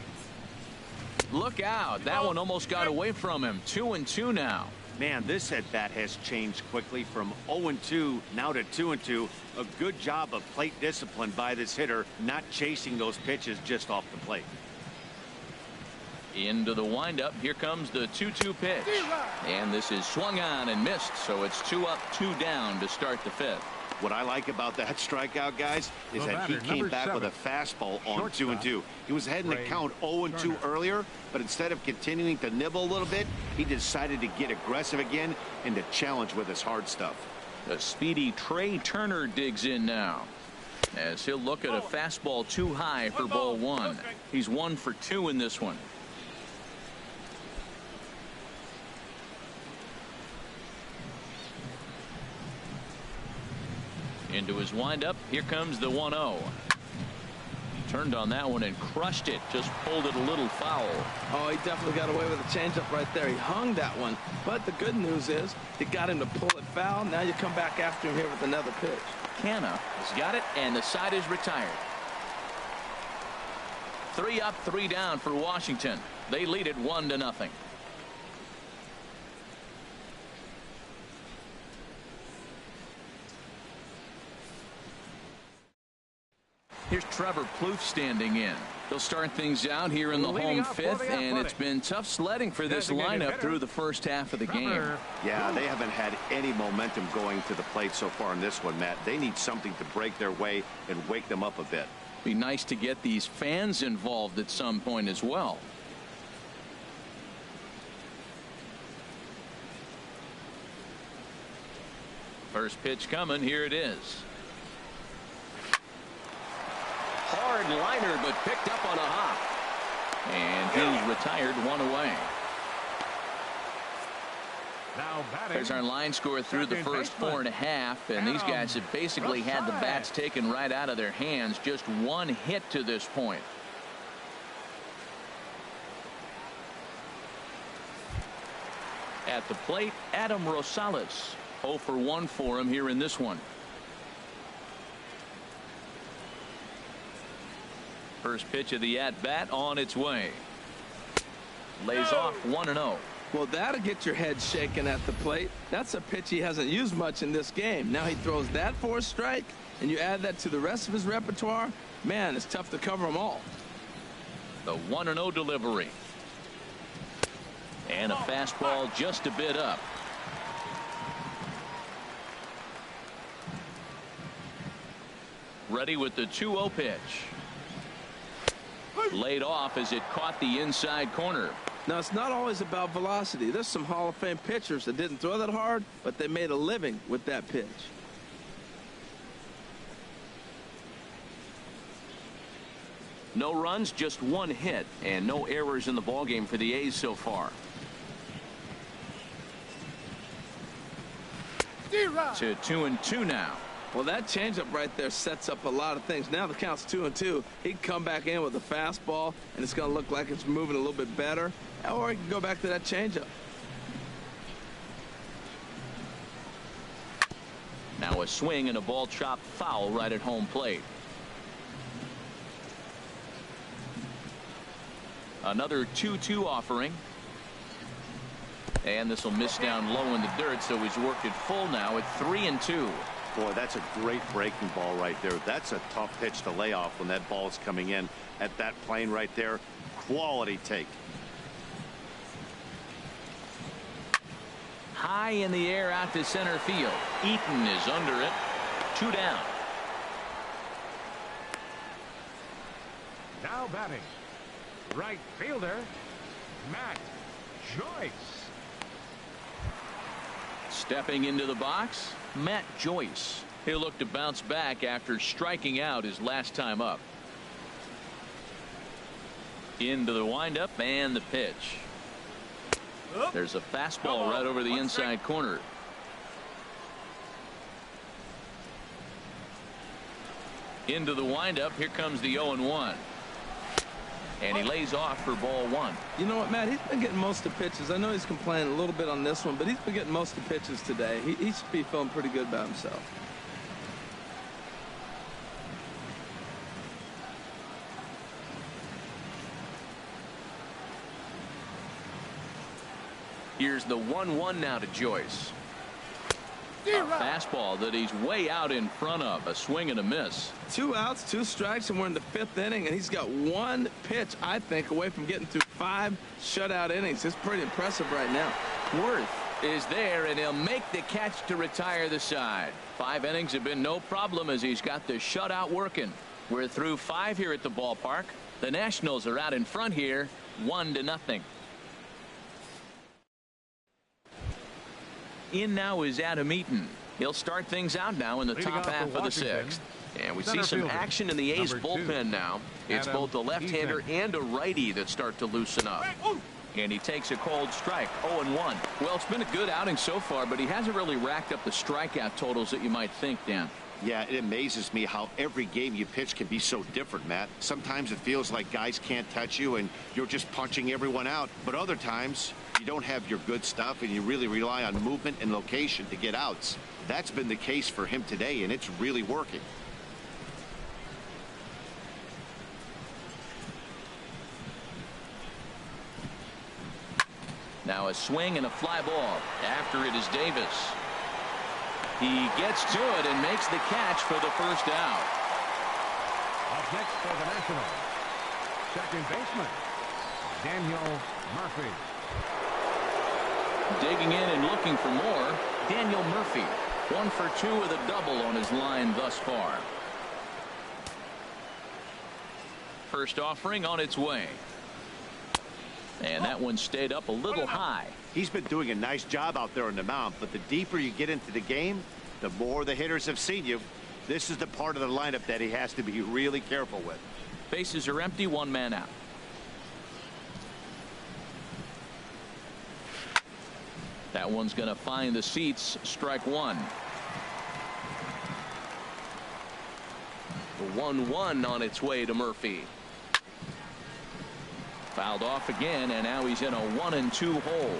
Look out. That one almost got away from him. 2-2 now. Man, this at bat has changed quickly from 0-2 now to 2-2. A good job of plate discipline by this hitter, not chasing those pitches just off the plate. Into the windup. Here comes the 2-2 pitch. And this is swung on and missed, so it's 2 up, 2 down to start the fifth. What I like about that strikeout, guys, is that he came back with a fastball on 2-2. He was ahead in the count 0-2 earlier, but instead of continuing to nibble a little bit, he decided to get aggressive again and to challenge with his hard stuff. The speedy Trey Turner digs in now, as he'll look at a fastball too high for ball 1. He's 1 for 2 in this one. Into his windup. Here comes the 1-0. Turned on that one and crushed it. Just pulled it a little foul. Oh, he definitely got away with a changeup right there. He hung that one. But the good news is he got him to pull it foul. Now you come back after him here with another pitch. Canna has got it, and the side is retired. 3 up, 3 down for Washington. They lead it 1-0. Here's Trevor Plouffe standing in. They'll start things out here in the home fifth, and it's been tough sledding for this lineup through the first half of the game. Yeah, they haven't had any momentum going to the plate so far in this one, Matt. They need something to break their way and wake them up a bit. Be nice to get these fans involved at some point as well. First pitch coming. Here it is. Hard liner, but picked up on a hop. And he's retired, 1 away. There's our line score through the first 4.5, and these guys have basically had the bats taken right out of their hands. Just 1 hit to this point. At the plate, Adam Rosales. 0 for 1 for him here in this one. First pitch of the at-bat on its way. Lays off 1-0. Well, that'll get your head shaken at the plate. That's a pitch he hasn't used much in this game. Now he throws that for a strike, and you add that to the rest of his repertoire. Man, it's tough to cover them all. The 1-0 delivery. And a fastball just a bit up. Ready with the 2-0 pitch. Laid off as it caught the inside corner. Now, it's not always about velocity. There's some Hall of Fame pitchers that didn't throw that hard, but they made a living with that pitch. No runs, just 1 hit, and no errors in the ballgame for the A's so far. To 2-2 now. Well, that changeup right there sets up a lot of things. Now the count's 2-2. He can come back in with a fastball, and it's going to look like it's moving a little bit better. Or he can go back to that changeup. Now a swing and a ball chopped foul right at home plate. Another 2-2 offering. And this will miss down low in the dirt, so he's worked it full now at 3-2. Boy, that's a great breaking ball right there. That's a tough pitch to lay off when that ball is coming in at that plane right there. Quality take. High in the air out to center field. Eaton is under it. 2 down. Now batting, right fielder, Matt Joyce. Stepping into the box, Matt Joyce. He'll look to bounce back after striking out his last time up. Into the windup and the pitch. There's a fastball right over the inside corner. Into the windup. Here comes the 0-1. And he lays off for ball 1. You know what, Matt? He's been getting most of the pitches. I know he's complaining a little bit on this one, but he's been getting most of the pitches today. He should be feeling pretty good about himself. Here's the 1-1 now to Joyce. A fastball that he's way out in front of. A swing and a miss. 2 outs, 2 strikes, and we're in the 5th inning, and he's got 1 pitch, I think, away from getting through 5 shutout innings. It's pretty impressive right now. Worth is there, and he'll make the catch to retire the side. 5 innings have been no problem as he's got the shutout working. We're through 5 here at the ballpark. The Nationals are out in front here, 1-0. In now is Adam Eaton. He'll start things out now in the top half of the 6th. And we see some action in the A's bullpen now. It's both a left-hander and a righty that start to loosen up. And he takes a cold strike. 0-1. Well, it's been a good outing so far, but he hasn't really racked up the strikeout totals that you might think, Dan. Yeah, it amazes me how every game you pitch can be so different, Matt. Sometimes it feels like guys can't touch you and you're just punching everyone out. But other times you don't have your good stuff and you really rely on movement and location to get outs. That's been the case for him today, and it's really working. Now a swing and a fly ball. After it is Davis. He gets to it and makes the catch for the first out. Up next for the Nationals, second baseman, Daniel Murphy. Digging in and looking for more, Daniel Murphy. 1 for 2 with a double on his line thus far. First offering on its way. And that one stayed up a little high. He's been doing a nice job out there on the mound, but the deeper you get into the game, the more the hitters have seen you. This is the part of the lineup that he has to be really careful with. Bases are empty, 1 man out. That one's going to find the seats. Strike 1. The 1-1 on its way to Murphy. Fouled off again, and now he's in a 1-2 hole.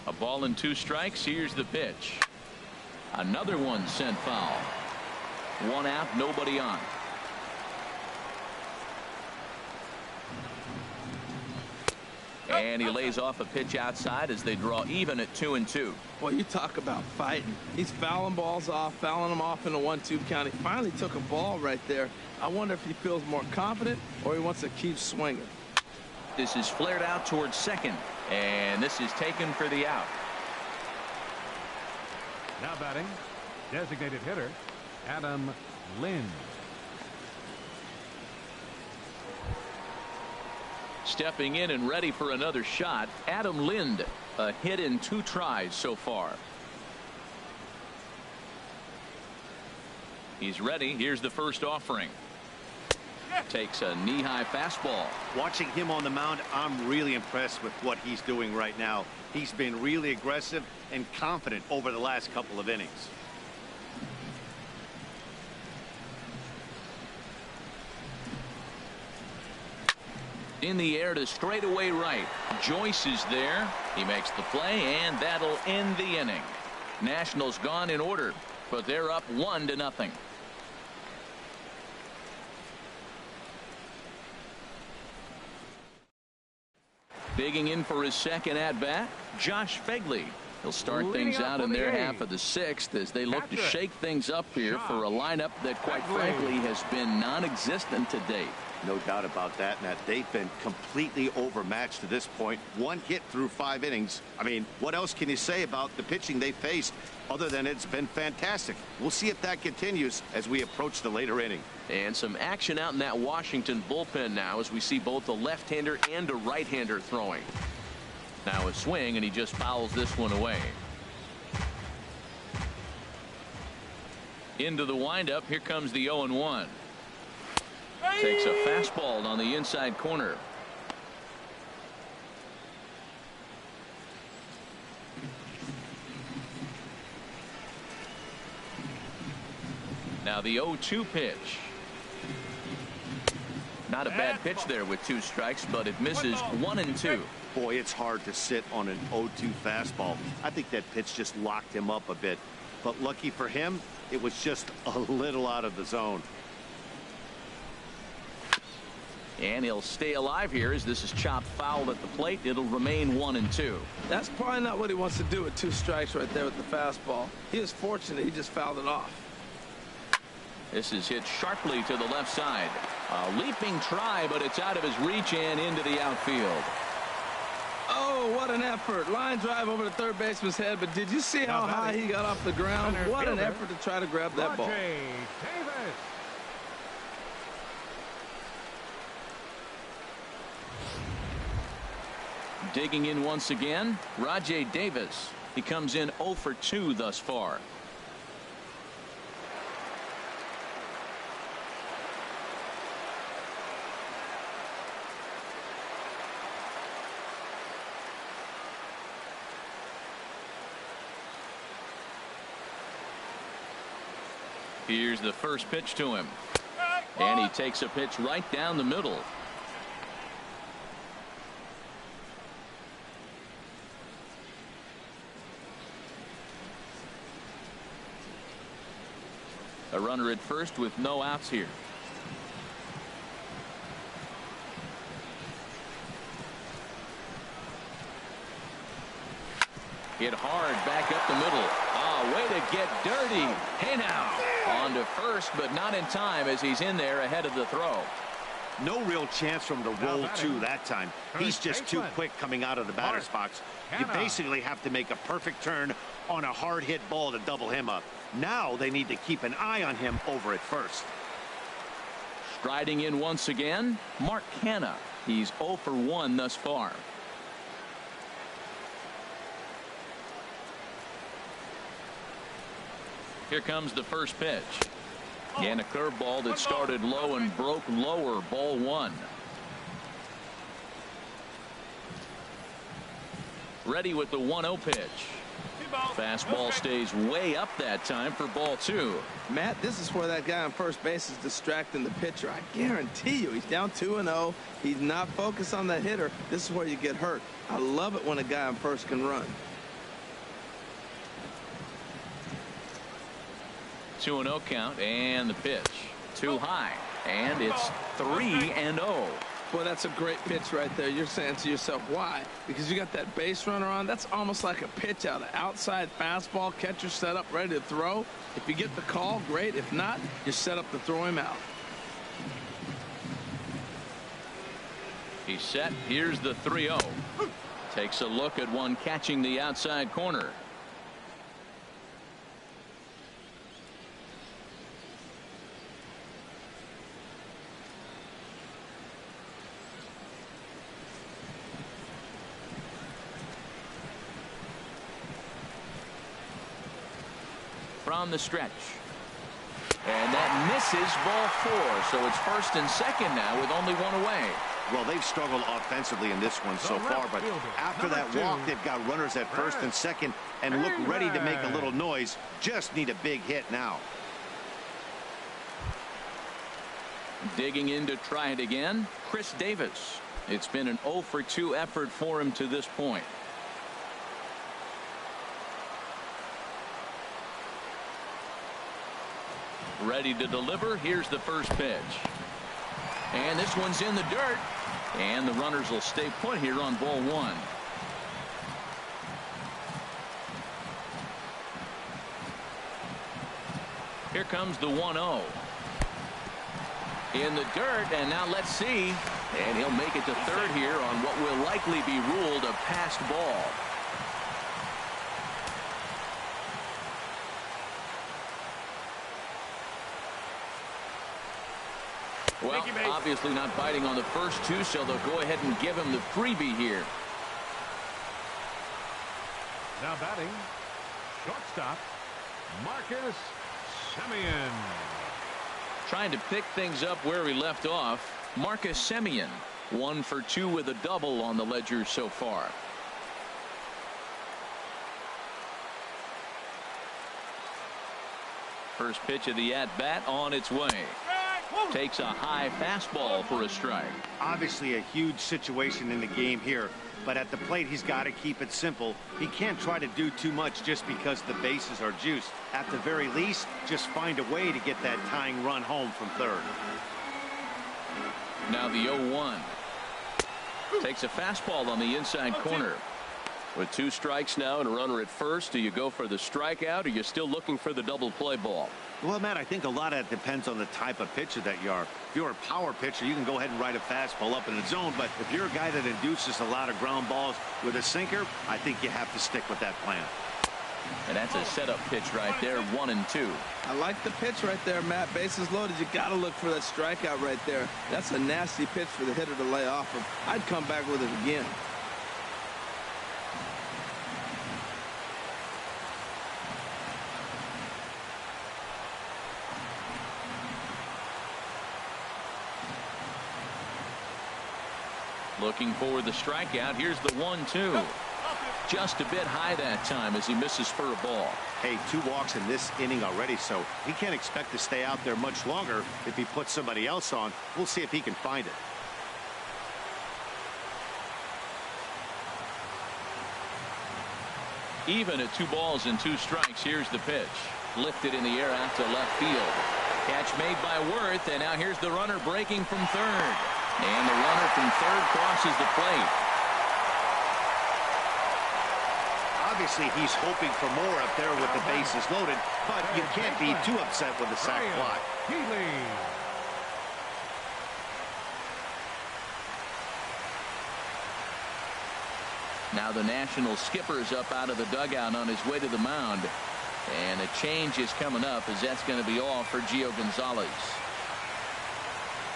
A ball and 2 strikes. Here's the pitch. Another one sent foul. 1 out, nobody on. And he lays off a pitch outside as they draw even at 2-2. Well, you talk about fighting. He's fouling balls off, fouling them off in a 1-2 count. He finally took a ball right there. I wonder if he feels more confident or he wants to keep swinging. This is flared out towards second, and this is taken for the out. Now batting, designated hitter, Adam Lind. Stepping in and ready for another shot, Adam Lind. A hit in 2 tries so far. He's ready. Here's the first offering. Takes a knee-high fastball. Watching him on the mound, I'm really impressed with what he's doing right now. He's been really aggressive and confident over the last couple of innings. In the air to straightaway right. Joyce is there. He makes the play, and that'll end the inning. Nationals gone in order, but they're up 1-0. Digging in for his second at-bat, Josh Fegley. He'll start things out in their half of the sixth as they look to shake things up here for a lineup that, quite frankly, has been non-existent to date. No doubt about that, Matt. They've been completely overmatched to this point. One hit through 5 innings. I mean, what else can you say about the pitching they faced other than it's been fantastic? We'll see if that continues as we approach the later inning. And some action out in that Washington bullpen now as we see both a left-hander and a right-hander throwing. Now a swing, and he just fouls this one away. Into the windup. Here comes the 0-1. Takes a fastball on the inside corner. Now the 0-2 pitch. Not a bad pitch there with 2 strikes, but it misses 1 and 2. Boy, it's hard to sit on an 0-2 fastball. I think that pitch just locked him up a bit. But lucky for him, it was just a little out of the zone. And he'll stay alive here as this is chopped foul at the plate. It'll remain 1 and 2. That's probably not what he wants to do with 2 strikes right there with the fastball. He is fortunate he just fouled it off. This is hit sharply to the left side. A leaping try, but it's out of his reach and into the outfield. Oh, what an effort. Line drive over the third baseman's head, but did you see how high he got off the ground? What an effort to try to grab that ball. Digging in once again, Rajai Davis. He comes in 0 for 2 thus far. Here's the first pitch to him. And he takes a pitch right down the middle. A runner at first with no outs here. Hit hard back up the middle. Oh, way to get dirty. Hey now. On to first, but not in time as he's in there ahead of the throw. No real chance from the roll two that time. He's just too quick coming out of the batter's box. You basically have to make a perfect turn on a hard hit ball to double him up. Now they need to keep an eye on him over at first. Striding in once again, Mark Canha. He's 0 for 1 thus far. Here comes the first pitch. And a curveball that started low and broke lower. Ball 1. Ready with the 1-0 pitch. Fastball stays way up that time for ball 2. Matt, this is where that guy on first base is distracting the pitcher. I guarantee you he's down 2-0. He's not focused on the hitter. This is where you get hurt. I love it when a guy on first can run. 2-0 count, and the pitch too high, and it's 3-0. Boy, that's a great pitch right there. You're saying to yourself, why? Because you got that base runner on. That's almost like a pitch out. An outside fastball, catcher set up, ready to throw. If you get the call, great. If not, you're set up to throw him out. He's set. Here's the 3-0. Takes a look at one catching the outside corner. From the stretch. And that misses ball 4. So it's first and second now with only one away. Well, they've struggled offensively in this one so far, but after that walk, they've got runners at first and second and look ready to make a little noise. Just need a big hit now. Digging in to try it again, Chris Davis. It's been an 0 for 2 effort for him to this point. Ready to deliver. Here's the first pitch. And this one's in the dirt. And the runners will stay put here on ball 1. Here comes the 1-0. In the dirt, and now let's see. And he'll make it to third here on what will likely be ruled a passed ball. Well, obviously not biting on the first 2, so they'll go ahead and give him the freebie here. Now batting, shortstop, Marcus Semien. Trying to pick things up where he left off. Marcus Semien, 1 for 2 with a double on the ledger so far. First pitch of the at-bat on its way. Takes a high fastball for a strike. Obviously a huge situation in the game here, but at the plate he's got to keep it simple. He can't try to do too much just because the bases are juiced. At the very least, just find a way to get that tying run home from third. Now the 0-1. Takes a fastball on the inside corner. With 2 strikes now and a runner at first, do you go for the strikeout or are you still looking for the double play ball? Well, Matt, I think a lot of it depends on the type of pitcher that you are. If you're a power pitcher, you can go ahead and ride a fastball up in the zone. But if you're a guy that induces a lot of ground balls with a sinker, I think you have to stick with that plan. And that's a setup pitch right there, 1-2. I like the pitch right there, Matt. Bases loaded. You got to look for that strikeout right there. That's a nasty pitch for the hitter to lay off of. I'd come back with it again. Looking for the strikeout. Here's the 1-2. Just a bit high that time as he misses for a ball. Hey, 2 walks in this inning already, so he can't expect to stay out there much longer if he puts somebody else on. We'll see if he can find it. Even at 2 balls and 2 strikes. Here's the pitch. Lifted in the air out to left field. Catch made by Worth, and now here's the runner breaking from third. And the runner from third crosses the plate. Obviously, he's hoping for more up there with the bases loaded, but you can't be too upset with the sac fly. Now the National skipper's up out of the dugout on his way to the mound. And a change is coming up as that's going to be all for Gio Gonzalez.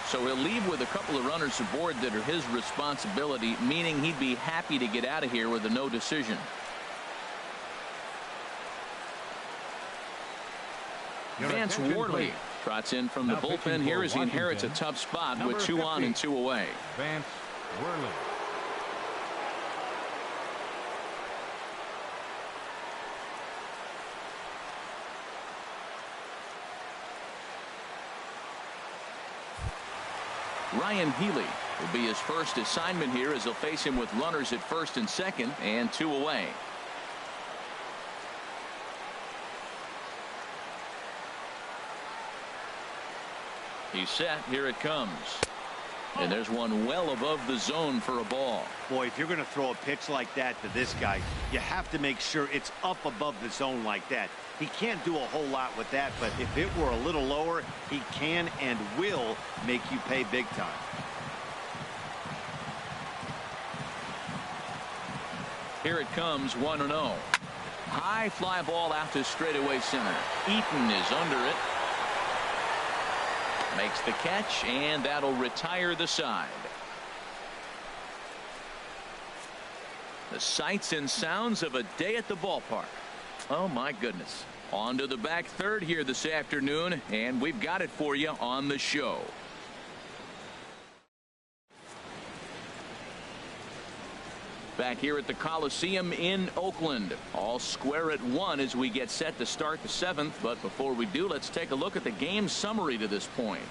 So he'll leave with a couple of runners aboard that are his responsibility, meaning he'd be happy to get out of here with a no decision. Vance Worley trots in from the bullpen here as he inherits a tough spot with 2 on and 2 away. Vance Worley. Ryan Healy will be his first assignment here as he'll face him with runners at first and second and 2 away. He's set. Here it comes. And there's one well above the zone for a ball. Boy, if you're going to throw a pitch like that to this guy, you have to make sure it's up above the zone like that. He can't do a whole lot with that, but if it were a little lower, he can and will make you pay big time. Here it comes, 1-0. High fly ball out to straightaway center. Eaton is under it. Makes the catch, and that'll retire the side. The sights and sounds of a day at the ballpark. Oh, my goodness. On to the back third here this afternoon, and we've got it for you on the show. Back here at the Coliseum in Oakland, all square at 1 as we get set to start the 7th. But before we do, let's take a look at the game summary to this point.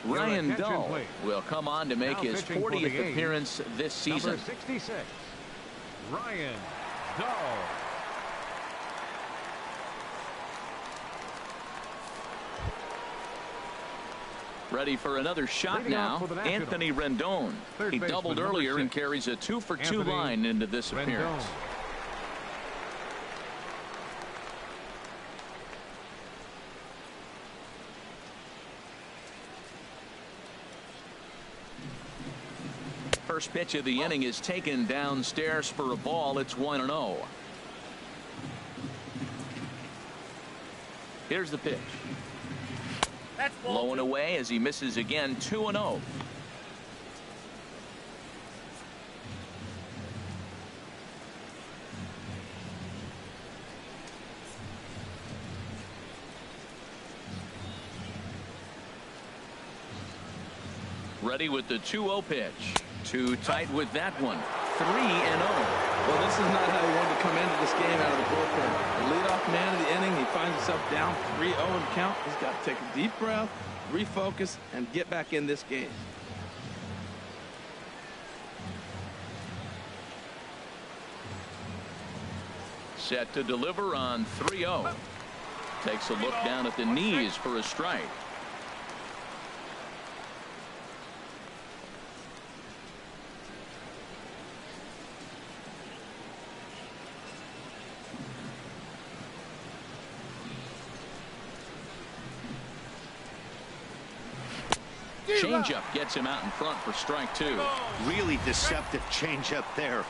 Ryan Dull will come on to make his 40th appearance this season. Number 66, Ryan Dull. Ready for another shot now, Anthony Rendon. He doubled earlier and carries a 2-for-2 line into this appearance. First pitch of the inning is taken downstairs for a ball. It's 1-0. Here's the pitch. Blowing away as he misses again. 2-0. Ready with the 2-0 pitch. Too tight with that one. 3-0. Well, this is not how he wanted to come into this game out of the bullpen. The leadoff man of the inning, he finds himself down 3-0 in count. He's got to take a deep breath, refocus, and get back in this game. Set to deliver on 3-0. Takes a look down at the knees for a strike. Changeup gets him out in front for strike 2. Really deceptive changeup there.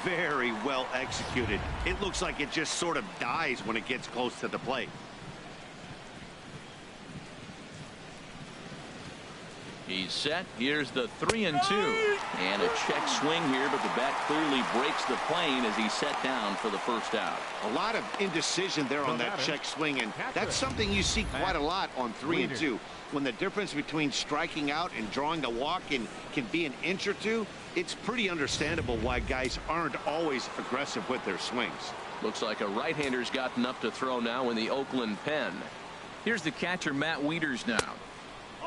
Very well executed. It looks like it just sort of dies when it gets close to the plate. He's set. Here's the 3-2. And a check swing here, but the bat clearly breaks the plane as he's set down for the first out. A lot of indecision there on that check swing, and that's something you see quite a lot on 3-2. When the difference between striking out and drawing the walk can be an inch or two, it's pretty understandable why guys aren't always aggressive with their swings. Looks like a right-hander's got enough to throw now in the Oakland pen. Here's the catcher, Matt Wieters, now.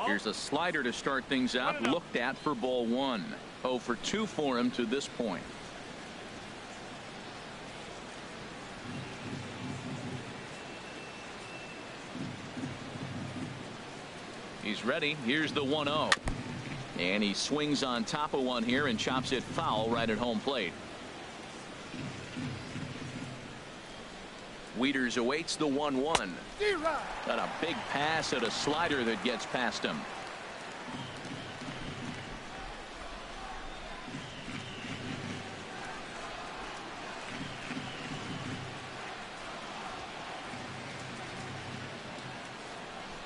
Here's a slider to start things out, looked at for ball 1. 0 for 2 for him to this point. He's ready. Here's the 1-0. And he swings on top of one here and chops it foul right at home plate. Wieters awaits the 1-1. Got a big pass at a slider that gets past him.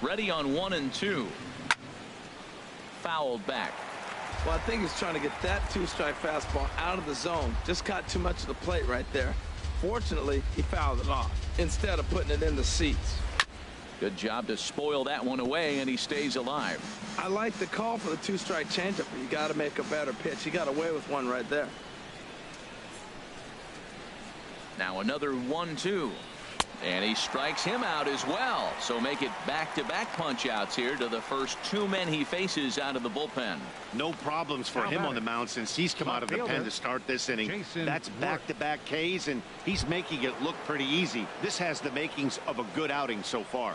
Ready on 1 and 2. Fouled back. Well, I think he's trying to get that 2-strike fastball out of the zone. Just got too much of the plate right there. Fortunately, he fouled it off instead of putting it in the seats. Good job to spoil that one away, and he stays alive. I like the call for the 2-strike changeup, but you got to make a better pitch. He got away with one right there. Now another 1-2. And he strikes him out as well. So make it back-to-back punch-outs here to the first 2 men he faces out of the bullpen. No problems for him on the mound since he's come out of the pen to start this inning. That's back-to-back Ks, and he's making it look pretty easy. This has the makings of a good outing so far.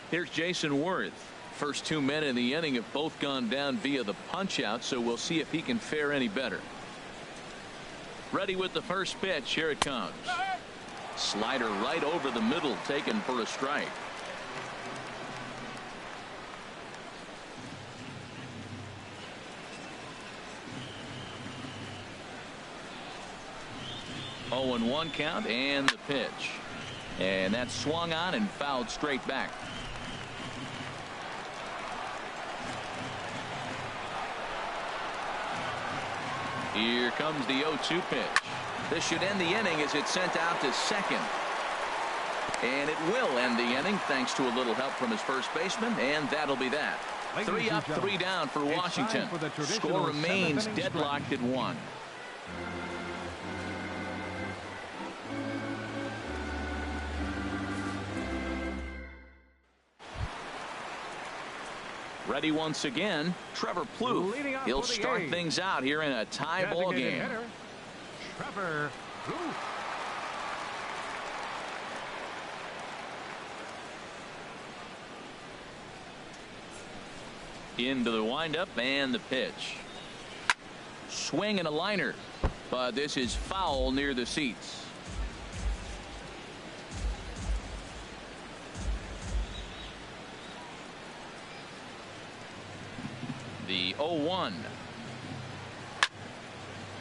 Here's Jason Worth. First 2 men in the inning have both gone down via the punch-out, so we'll see if he can fare any better. Ready with the first pitch. Here it comes. Slider right over the middle, taken for a strike. Oh, and 1 count, and the pitch. And that swung on and fouled straight back. Here comes the 0-2 pitch. This should end the inning as it's sent out to second. And it will end the inning thanks to a little help from his first baseman, and that'll be that. 3 up, 3 down for Washington. Score remains deadlocked at 1. Ready once again, Trevor Plouffe. He'll start things out here in a tie ball game. Trevor Plouffe. Into the windup and the pitch. Swing and a liner, but this is foul near the seats. The 0-1.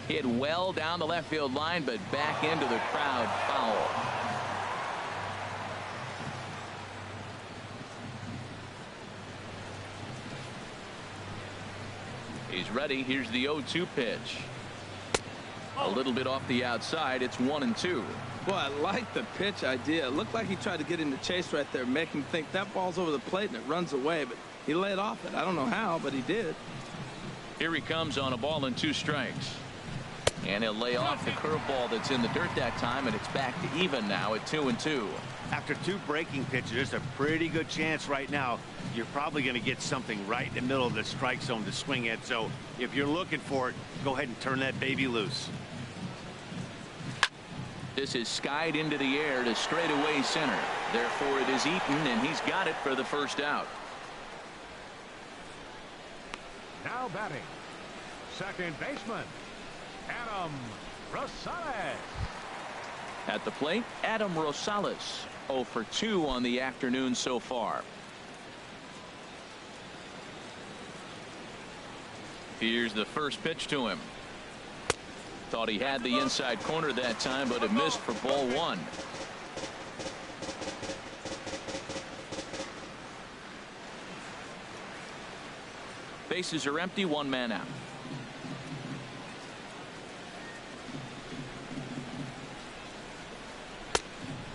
Hit well down the left field line, but back into the crowd, foul. He's ready. Here's the 0-2 pitch. A little bit off the outside. It's 1-2. Boy, I like the pitch idea. It looked like he tried to get in the chase right there, make him think that ball's over the plate and it runs away, but he laid off it. I don't know how, but he did. Here he comes on a ball and 2 strikes. And he'll lay off the curveball that's in the dirt that time, and it's back to even now at 2-2. After 2 breaking pitches, there's a pretty good chance right now you're probably going to get something right in the middle of the strike zone to swing at. So if you're looking for it, go ahead and turn that baby loose. This is skied into the air to straightaway center. Therefore, it is Eaton, and he's got it for the first out. Now batting, second baseman, Adam Rosales. At the plate, Adam Rosales, 0 for 2 on the afternoon so far. Here's the first pitch to him. Thought he had the inside corner that time, but it missed for ball 1. Bases are empty, 1 man out.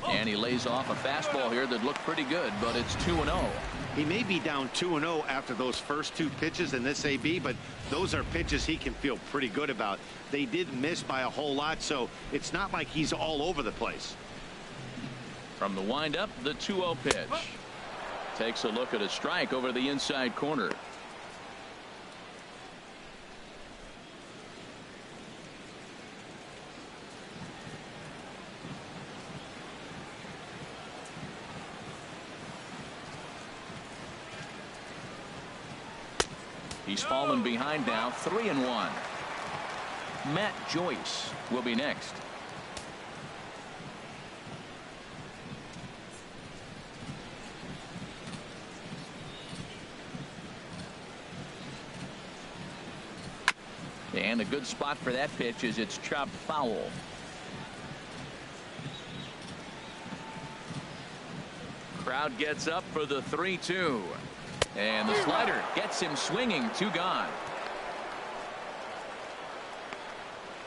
And he lays off a fastball here that looked pretty good, but it's 2-0. He may be down 2-0 after those first 2 pitches in this AB, but those are pitches he can feel pretty good about. They did miss by a whole lot, so it's not like he's all over the place. From the windup, the 2-0 pitch. Takes a look at a strike over the inside corner. He's fallen behind now, 3-1. Matt Joyce will be next. And a good spot for that pitch as it's chopped foul. Crowd gets up for the 3-2. And the slider gets him swinging. 2 gone.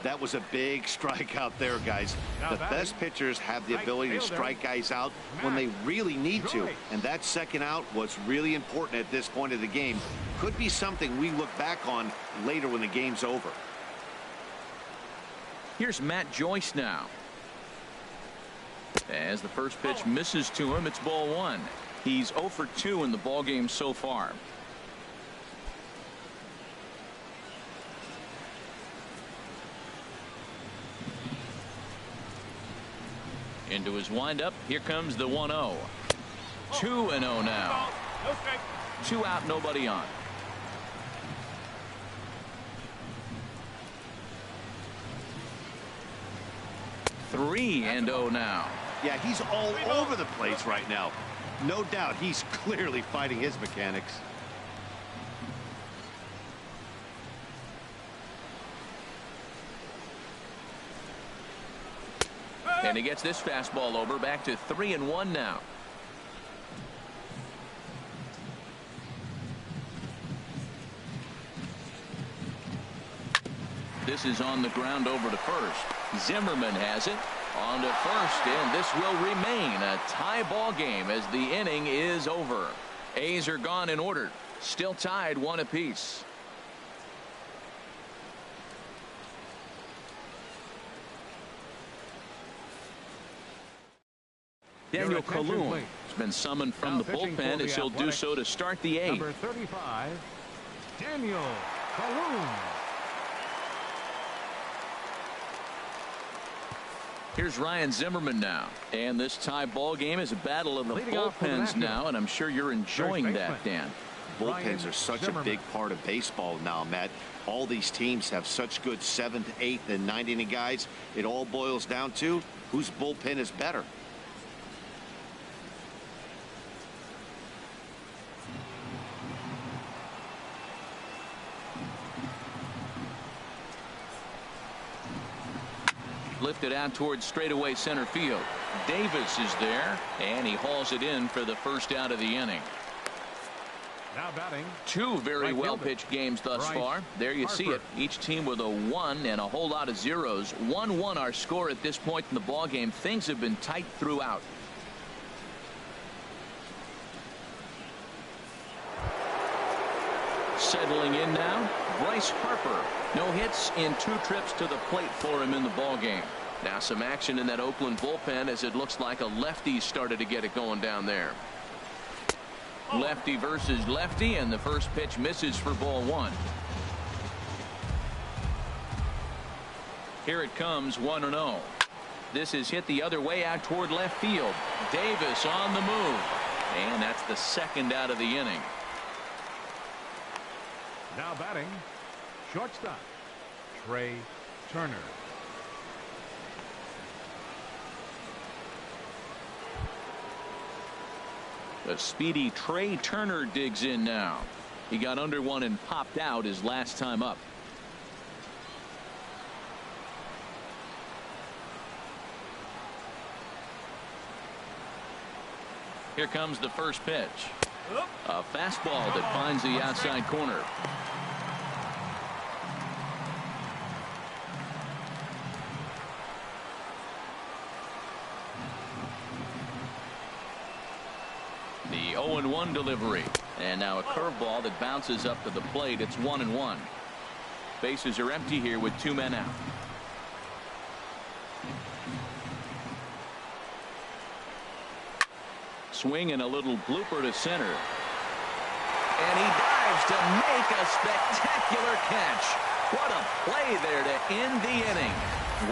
That was a big strikeout there, guys. The best pitchers have the ability to strike guys out when they really need to. And that second out was really important at this point of the game. Could be something we look back on later when the game's over. Here's Matt Joyce now. As the first pitch misses to him, it's ball 1. He's 0 for 2 in the ball game so far. Into his windup. Here comes the 1-0. 2-0 now. 2 out, nobody on. Three and 0 now. Yeah, he's all over the place right now. No doubt he's clearly fighting his mechanics. And he gets this fastball over. Back to 3-1 now. This is on the ground over to first. Zimmerman has it on to first, and this will remain a tie ball game as the inning is over. A's are gone in order, still tied 1 apiece. Daniel Calhoun has been summoned from the bullpen as he'll do so to start the 8th. Number 35, Daniel Calhoun. Here's Ryan Zimmerman now, and this tie ball game is a battle of the bullpens now, and I'm sure you're enjoying that, Dan. Bullpens are such a big part of baseball now, Matt. All these teams have such good 7th, 8th, and 9th inning guys. It all boils down to whose bullpen is better. Lifted out towards straightaway center field. Davis is there, and he hauls it in for the first out of the inning. Now batting. 2 very well pitched games thus far. There you see it. Each team with a 1 and a whole lot of zeros. 1-1 our score at this point in the ball game. Things have been tight throughout. Settling in now, Bryce Harper. No hits in 2 trips to the plate for him in the ball game. Now some action in that Oakland bullpen as it looks like a lefty started to get it going down there. Lefty versus lefty, and the first pitch misses for ball 1. Here it comes, 1-0. This is hit the other way out toward left field. Davis on the move, and that's the second out of the inning. Now batting, shortstop, Trey Turner. The speedy Trey Turner digs in now. He got under one and popped out his last time up. Here comes the first pitch. A fastball that finds the outside corner. The 0-1 delivery, and now a curveball that bounces up to the plate. It's 1-1. Bases are empty here with 2 men out. Swing and a little blooper to center, and he dives to make a spectacular catch. What a play there to end the inning.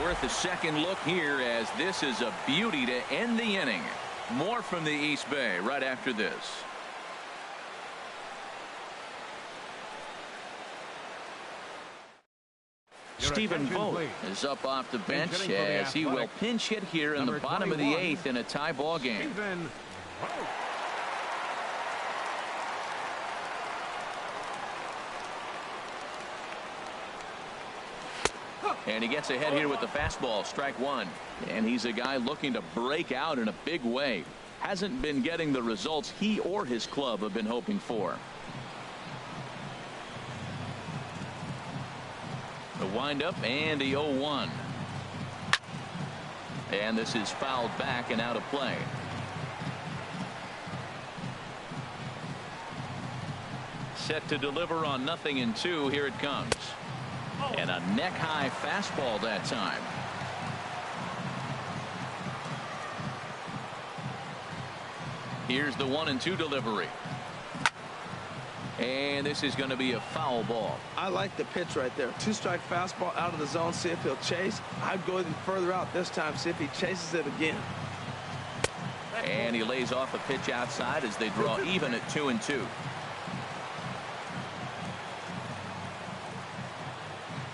Worth a second look here, as this is a beauty to end the inning. More from the East Bay right after this. Stephen Vogt is up off the bench as he will pinch hit here in the bottom of the 8th in a tie ball game. And he gets ahead here with the fastball, strike 1. And he's a guy looking to break out in a big way. Hasn't been getting the results he or his club have been hoping for. The windup and the 0-1. And this is fouled back and out of play. Set to deliver on 0-2. Here it comes. And a neck-high fastball that time. Here's the 1-2 delivery. And this is going to be a foul ball. I like the pitch right there. 2-strike fastball out of the zone. See if he'll chase. I'd go even further out this time. See if he chases it again. And he lays off a pitch outside as they draw even at 2-2.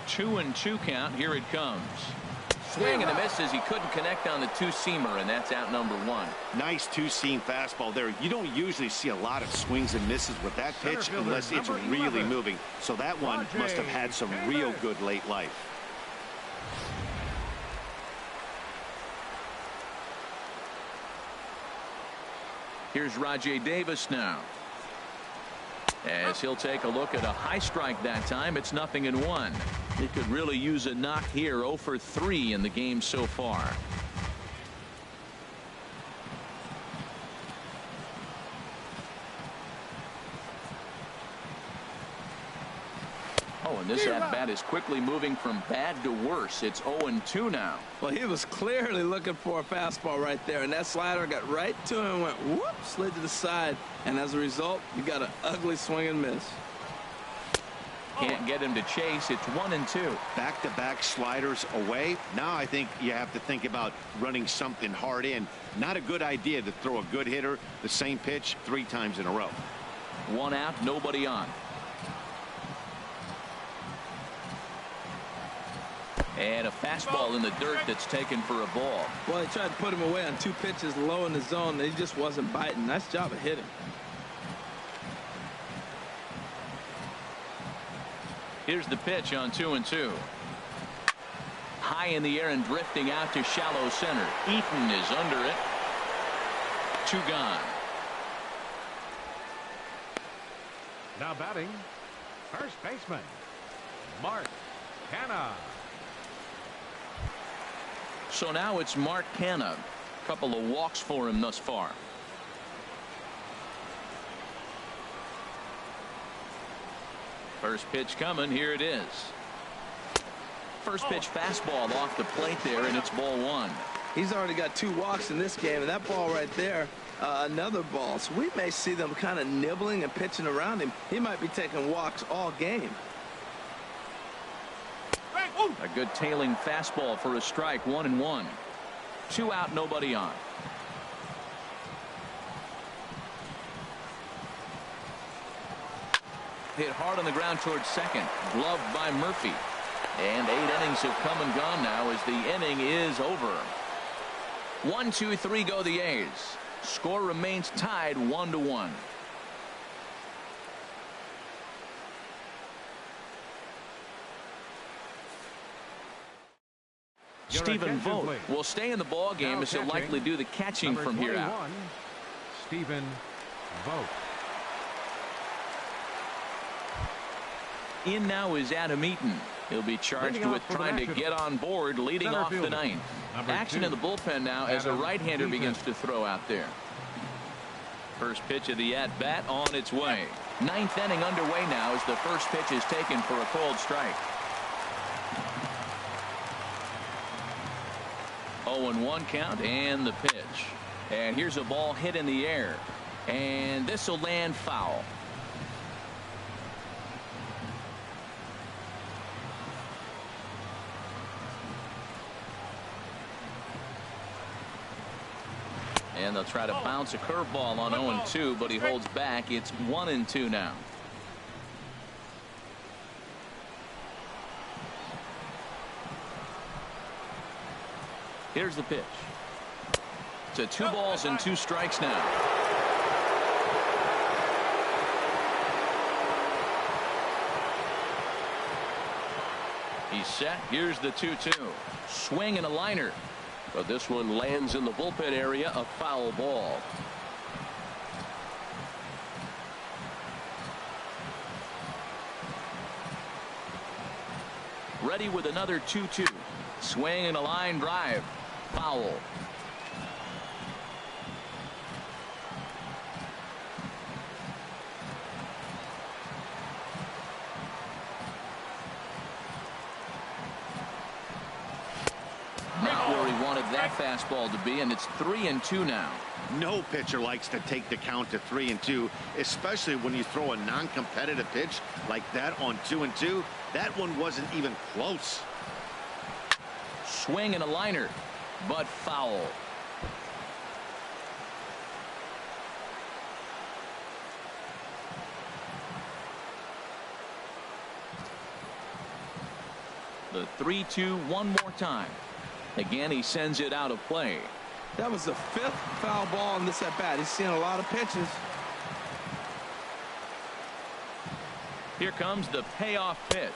2-2 count. Here it comes. Swing and a miss as he couldn't connect on the 2-seamer, and that's out number 1. Nice 2-seam fastball there. You don't usually see a lot of swings and misses with that pitch unless it's really moving. So that one must have had some real good late life. Here's Rajay Davis now, as he'll take a look at a high strike that time. It's 0-1. He could really use a knock here. 0 for 3 in the game so far. Oh, and this at-bat is quickly moving from bad to worse. It's 0-2 now. Well, he was clearly looking for a fastball right there, and that slider got right to him and went whoop, slid to the side, and as a result, you got an ugly swing and miss. Can't get him to chase. It's 1-2. Back-to-back sliders away. Now I think you have to think about running something hard in. Not a good idea to throw a good hitter the same pitch 3 times in a row. 1 out, nobody on. And a fastball in the dirt that's taken for a ball. Well, he tried to put him away on 2 pitches low in the zone, and he just wasn't biting. Nice job of hitting. Here's the pitch on 2-2. High in the air and drifting out to shallow center. Eaton is under it. 2 gone. Now batting, first baseman, Mark Canha. So now it's Mark Canha. Couple of walks for him thus far. First pitch coming. Here it is. First pitch fastball off the plate there, and it's ball 1. He's already got 2 walks in this game, and that ball right there, another ball. So we may see them kind of nibbling and pitching around him. He might be taking walks all game. A good tailing fastball for a strike. 1-1. 2 out, nobody on. Hit hard on the ground towards second. Gloved by Murphy. And 8 innings have come and gone now as the inning is over. 1, 2, 3 go the A's. Score remains tied 1-1. Stephen Vogt will stay in the ball game as he'll likely do the catching from here out. Stephen Vogt. In now is Adam Eaton. He'll be charged with trying to get on board leading off the 9th. Action in the bullpen now as a right-hander begins to throw out there. First pitch of the at-bat on its way. 9th inning underway now as the first pitch is taken for a cold strike. 0-1 count and the pitch. And here's a ball hit in the air. And this will land foul. And they'll try to bounce a curveball on 0-2, but he holds back. It's 1-2 now. Here's the pitch. To 2 balls and 2 strikes now. He's set. Here's the 2-2. Swing and a liner. But this one lands in the bullpen area, a foul ball. Ready with another 2-2. Swing and a line drive. Foul. Not where he wanted that fastball to be, and it's 3-2 now. No pitcher likes to take the count to 3-2, especially when you throw a non-competitive pitch like that on 2-2. That one wasn't even close. Swing and a liner, but foul. The 3-2 one more time. Again, he sends it out of play. That was the 5th foul ball in this at bat. He's seen a lot of pitches. Here comes the payoff pitch.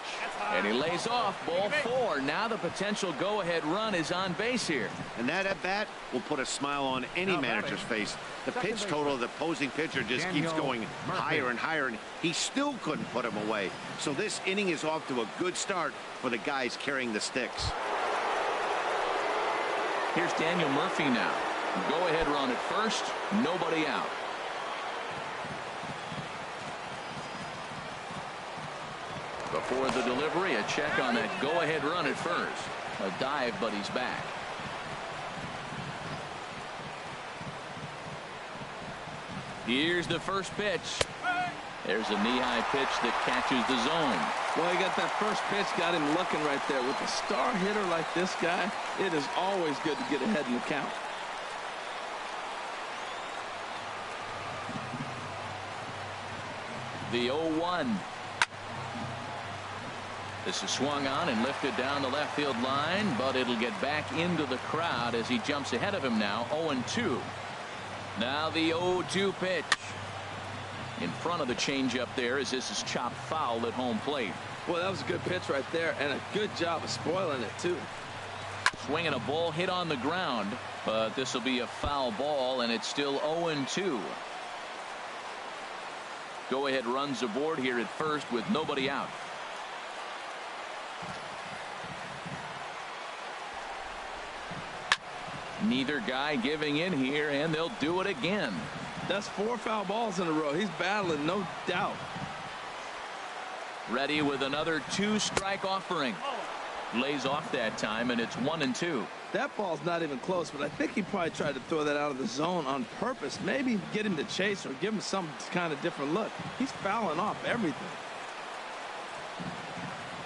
And he lays off ball 4. Now the potential go-ahead run is on base here. And that at bat will put a smile on any manager's face. The pitch total of the opposing pitcher just keeps going higher and higher, and he still couldn't put him away. So this inning is off to a good start for the guys carrying the sticks. Here's Daniel Murphy now. Go-ahead run at first. Nobody out. Before the delivery, a check on that go-ahead run at first. A dive, but he's back. Here's the first pitch. There's a knee-high pitch that catches the zone. Well, he got that first pitch, got him looking right there. With a star hitter like this guy, it is always good to get ahead in the count. The 0-1. This is swung on and lifted down the left field line, but it'll get back into the crowd as he jumps ahead of him now. 0-2. Now the 0-2 pitch. In front of the changeup there as this is chopped foul at home plate. Well, that was a good pitch right there, and a good job of spoiling it, too. Swinging a ball hit on the ground, but this will be a foul ball, and it's still 0-2. Go-ahead runs aboard here at first with nobody out. Neither guy giving in here, and they'll do it again. That's 4 foul balls in a row. He's battling, no doubt. Ready with another 2-strike offering. Lays off that time, and it's 1-2. That ball's not even close, but I think he probably tried to throw that out of the zone on purpose. Maybe get him to chase or give him some kind of different look. He's fouling off everything.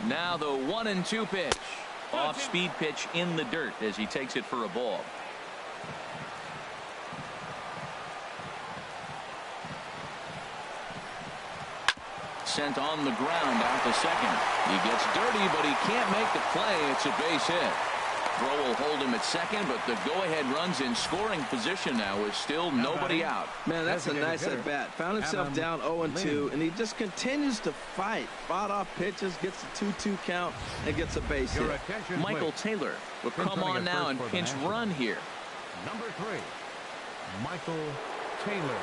Now the 1-2 pitch. Off-speed pitch in the dirt as he takes it for a ball. Sent on the ground out to second. He gets dirty, but he can't make the play. It's a base hit. Throw will hold him at second, but the go-ahead runs in scoring position now with still nobody out. Man, that's a nice at-bat. Found himself down 0-2, and he just continues to fight. Fought off pitches, gets a 2-2 count, and gets a base hit. Michael Taylor will come on now and pinch run here. Number 3, Michael Taylor.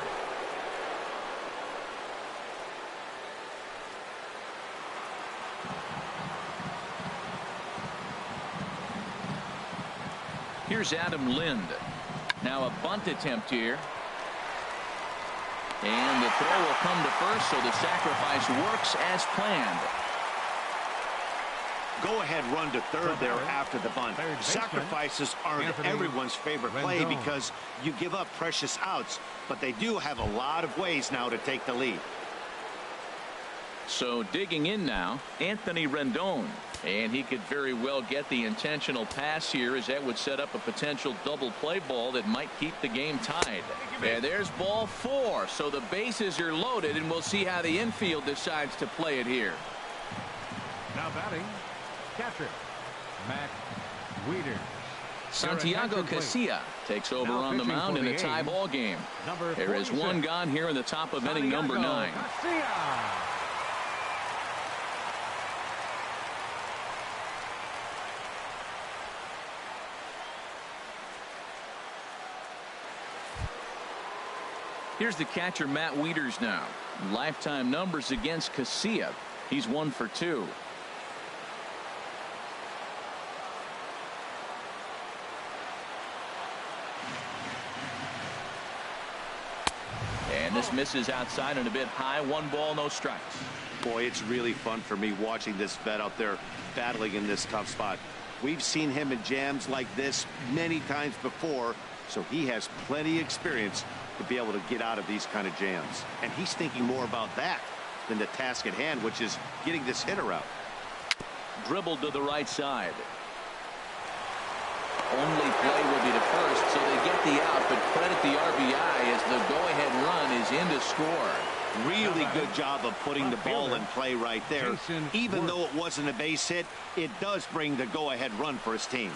Here's Adam Lind. Now a bunt attempt here. And the throw will come to first, so the sacrifice works as planned. Go ahead run to third there after the bunt. Sacrifices aren't everyone's favorite play because you give up precious outs, but they do have a lot of ways now to take the lead. So digging in now, Anthony Rendon. And he could very well get the intentional pass here, as that would set up a potential double play ball that might keep the game tied. And there's ball 4. So the bases are loaded, and we'll see how the infield decides to play it here. Now batting, catcher, Matt Wieters. Santiago Casilla takes over on the mound in a tie ball game. There is one gone here in the top of inning number 9. Here's the catcher, Matt Wieters now. Lifetime numbers against Casilla. He's 1 for 2. And this misses outside and a bit high. 1 ball, no strikes. Boy, it's really fun for me watching this vet out there battling in this tough spot. We've seen him in jams like this many times before, so he has plenty of experience to be able to get out of these kind of jams. And he's thinking more about that than the task at hand, which is getting this hitter out. Dribbled to the right side. Only play will be to first, so they get the out, but credit the RBI as the go-ahead run is in to score. Really good job of putting the ball in play right there. Even though it wasn't a base hit, it does bring the go-ahead run for his team.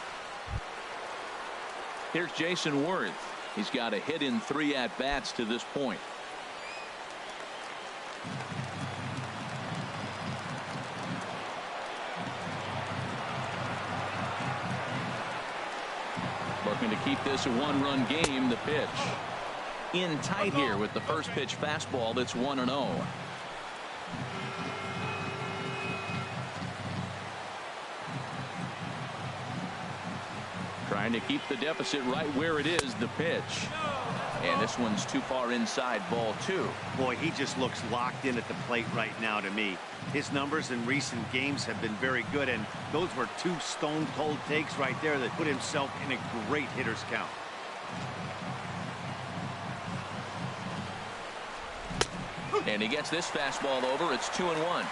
Here's Jason Worth. He's got a hit in 3 at-bats to this point. keep this a one-run game. The pitch in tight here with the first pitch fastball. That's 1-0. Trying to keep the deficit right where it is. The pitch. And this one's too far inside, ball 2. Boy, he just looks locked in at the plate right now to me. His numbers in recent games have been very good, and those were 2 stone-cold takes right there that put himself in a great hitter's count. And he gets this fastball over. It's 2-1.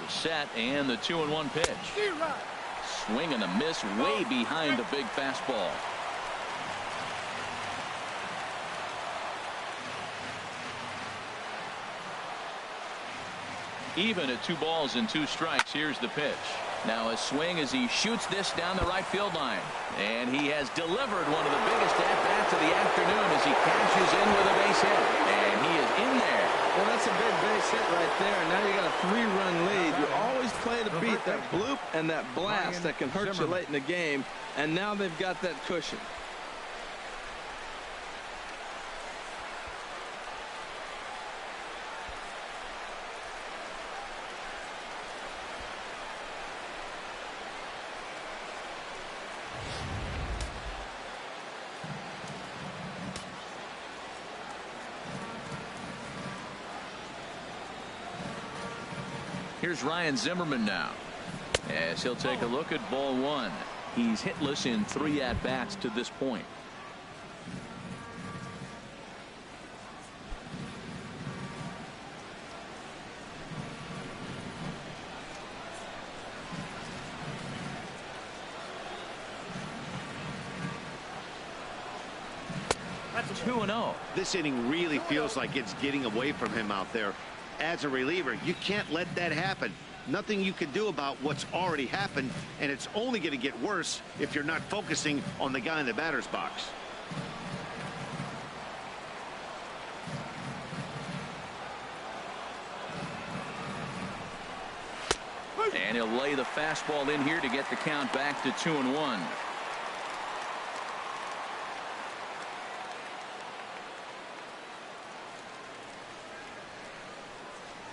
Set and the 2-1 pitch. Swing and a miss way behind the big fastball. Even at 2 balls and 2 strikes. Here's the pitch. Now a swing as he shoots this down the right field line. And he has delivered one of the biggest at-bats of the afternoon as he cashes in with a base hit. And he is in there. Well, that's a big base hit right there. And now you got a 3-run lead. You always play to beat that bloop and that blast that can hurt you late in the game. And now they've got that cushion. Here's Ryan Zimmerman now as he'll take a look at ball 1. He's hitless in 3 at-bats to this point. That's 2-0. This inning really feels like it's getting away from him out there. As a reliever, you can't let that happen. Nothing you can do about what's already happened, and it's only going to get worse if you're not focusing on the guy in the batter's box. And he'll lay the fastball in here to get the count back to 2-1.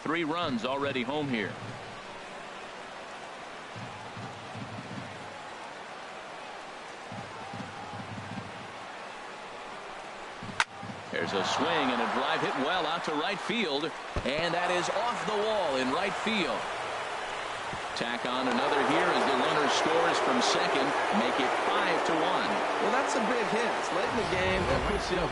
Three runs already home here. There's a swing and a drive hit well out to right field, and that is off the wall in right field. Tack on another here as the runner scores from second, make it 5-1. Well, that's a big hit. It's late in the game. That puts you up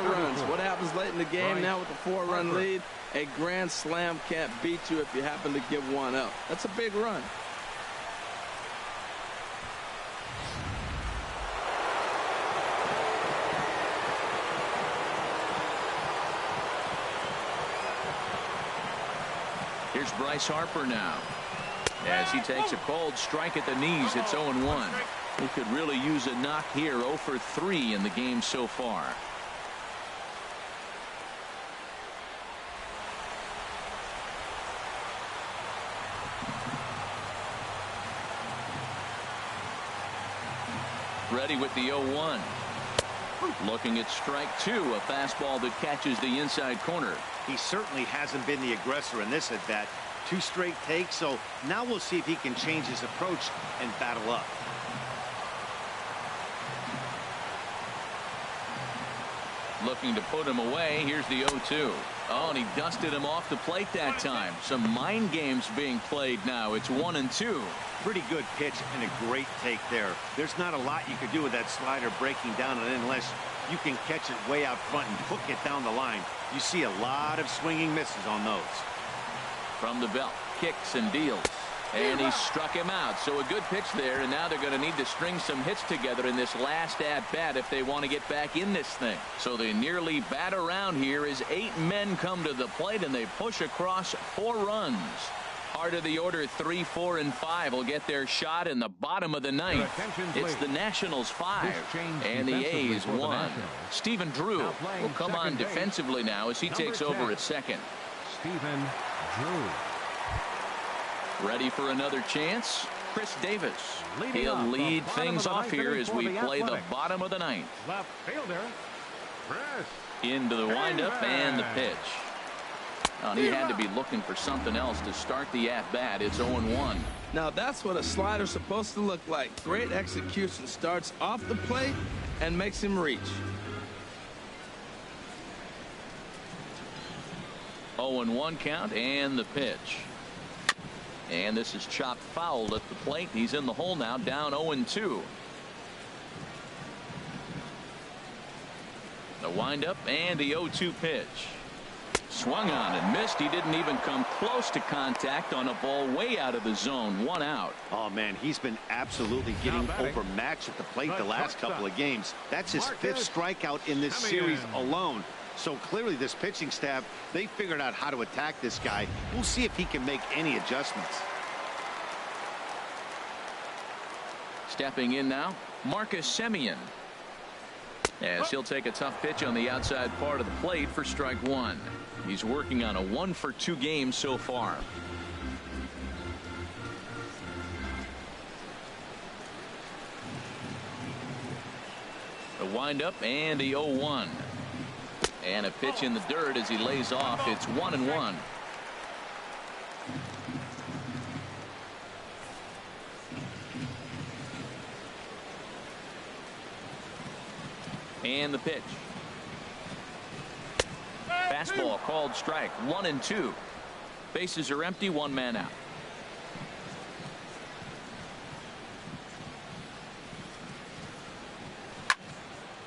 4 runs. What happens late in the game now with the 4-run lead? A grand slam can't beat you if you happen to give one up. That's a big run. Here's Bryce Harper now as he takes a cold strike at the knees. It's 0-1. He could really use a knock here. 0 for 3 in the game so far. Ready with the 0-1. Looking at strike 2, a fastball that catches the inside corner. He certainly hasn't been the aggressor in this at bat. 2 straight takes, so now we'll see if he can change his approach and battle up. Looking to put him away. Here's the 0-2. Oh, and he dusted him off the plate that time. Some mind games being played now. It's 1-2. Pretty good pitch and a great take there. There's not a lot you could do with that slider breaking down it unless you can catch it way out front and hook it down the line. You see a lot of swinging misses on those. From the belt, kicks and deals. And he struck him out. So a good pitch there, and now they're going to need to string some hits together in this last at-bat if they want to get back in this thing. So they nearly bat around here as 8 men come to the plate, and they push across 4 runs. Heart of the order, 3, 4, and 5 will get their shot in the bottom of the ninth. It's the Nationals 5 and the A's 1. Stephen Drew will come on defensively now as he takes over at second. Stephen Drew. Ready for another chance? Chris Davis. He'll lead things off here as we play the bottom of the ninth. Left fielder, Chris. Into the windup and the pitch. He had to be looking for something else to start the at-bat. It's 0-1. Now that's what a slider's supposed to look like. Great execution. Starts off the plate and makes him reach. 0-1 count and the pitch. And this is chopped foul at the plate. He's in the hole now, down 0-2. The windup and the 0-2 pitch. Swung on and missed. He didn't even come close to contact on a ball way out of the zone. 1 out. Oh, man, he's been absolutely getting overmatched at the plate the last couple of games. That's his 5th strikeout in this series alone. So clearly this pitching staff, they figured out how to attack this guy. We'll see if he can make any adjustments. Stepping in now, Marcus Semien. As he'll take a tough pitch on the outside part of the plate for strike 1. He's working on a 1-for-2 game so far. The windup and the 0-1. And a pitch in the dirt as he lays off. It's 1-1. And the pitch. Fastball called strike. 1-2. Bases are empty. 1 man out.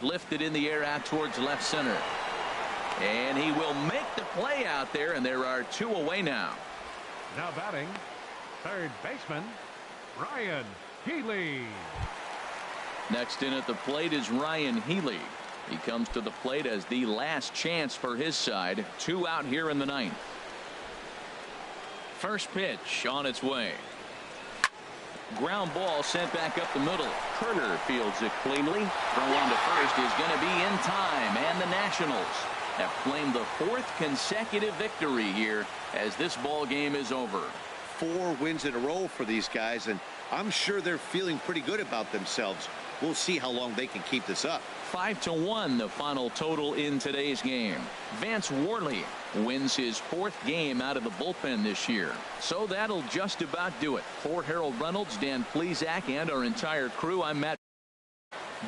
Lifted in the air out towards left center. And he will make the play out there, and there are 2 away now. Now batting, third baseman, Ryan Healy. Next in at the plate is Ryan Healy. He comes to the plate as the last chance for his side. 2 out here in the ninth. First pitch on its way. Ground ball sent back up the middle. Turner fields it cleanly. Throw on to first is going to be in time, and the Nationals have claimed the 4th consecutive victory here as this ball game is over. 4 wins in a row for these guys, and I'm sure they're feeling pretty good about themselves. We'll see how long they can keep this up. 5-1 the final total in today's game. Vance Worley wins his 4th game out of the bullpen this year. So that'll just about do it. For Harold Reynolds, Dan Plesac, and our entire crew, I'm Matt.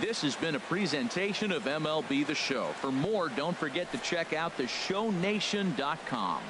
This has been a presentation of MLB The Show. For more, don't forget to check out theshownation.com.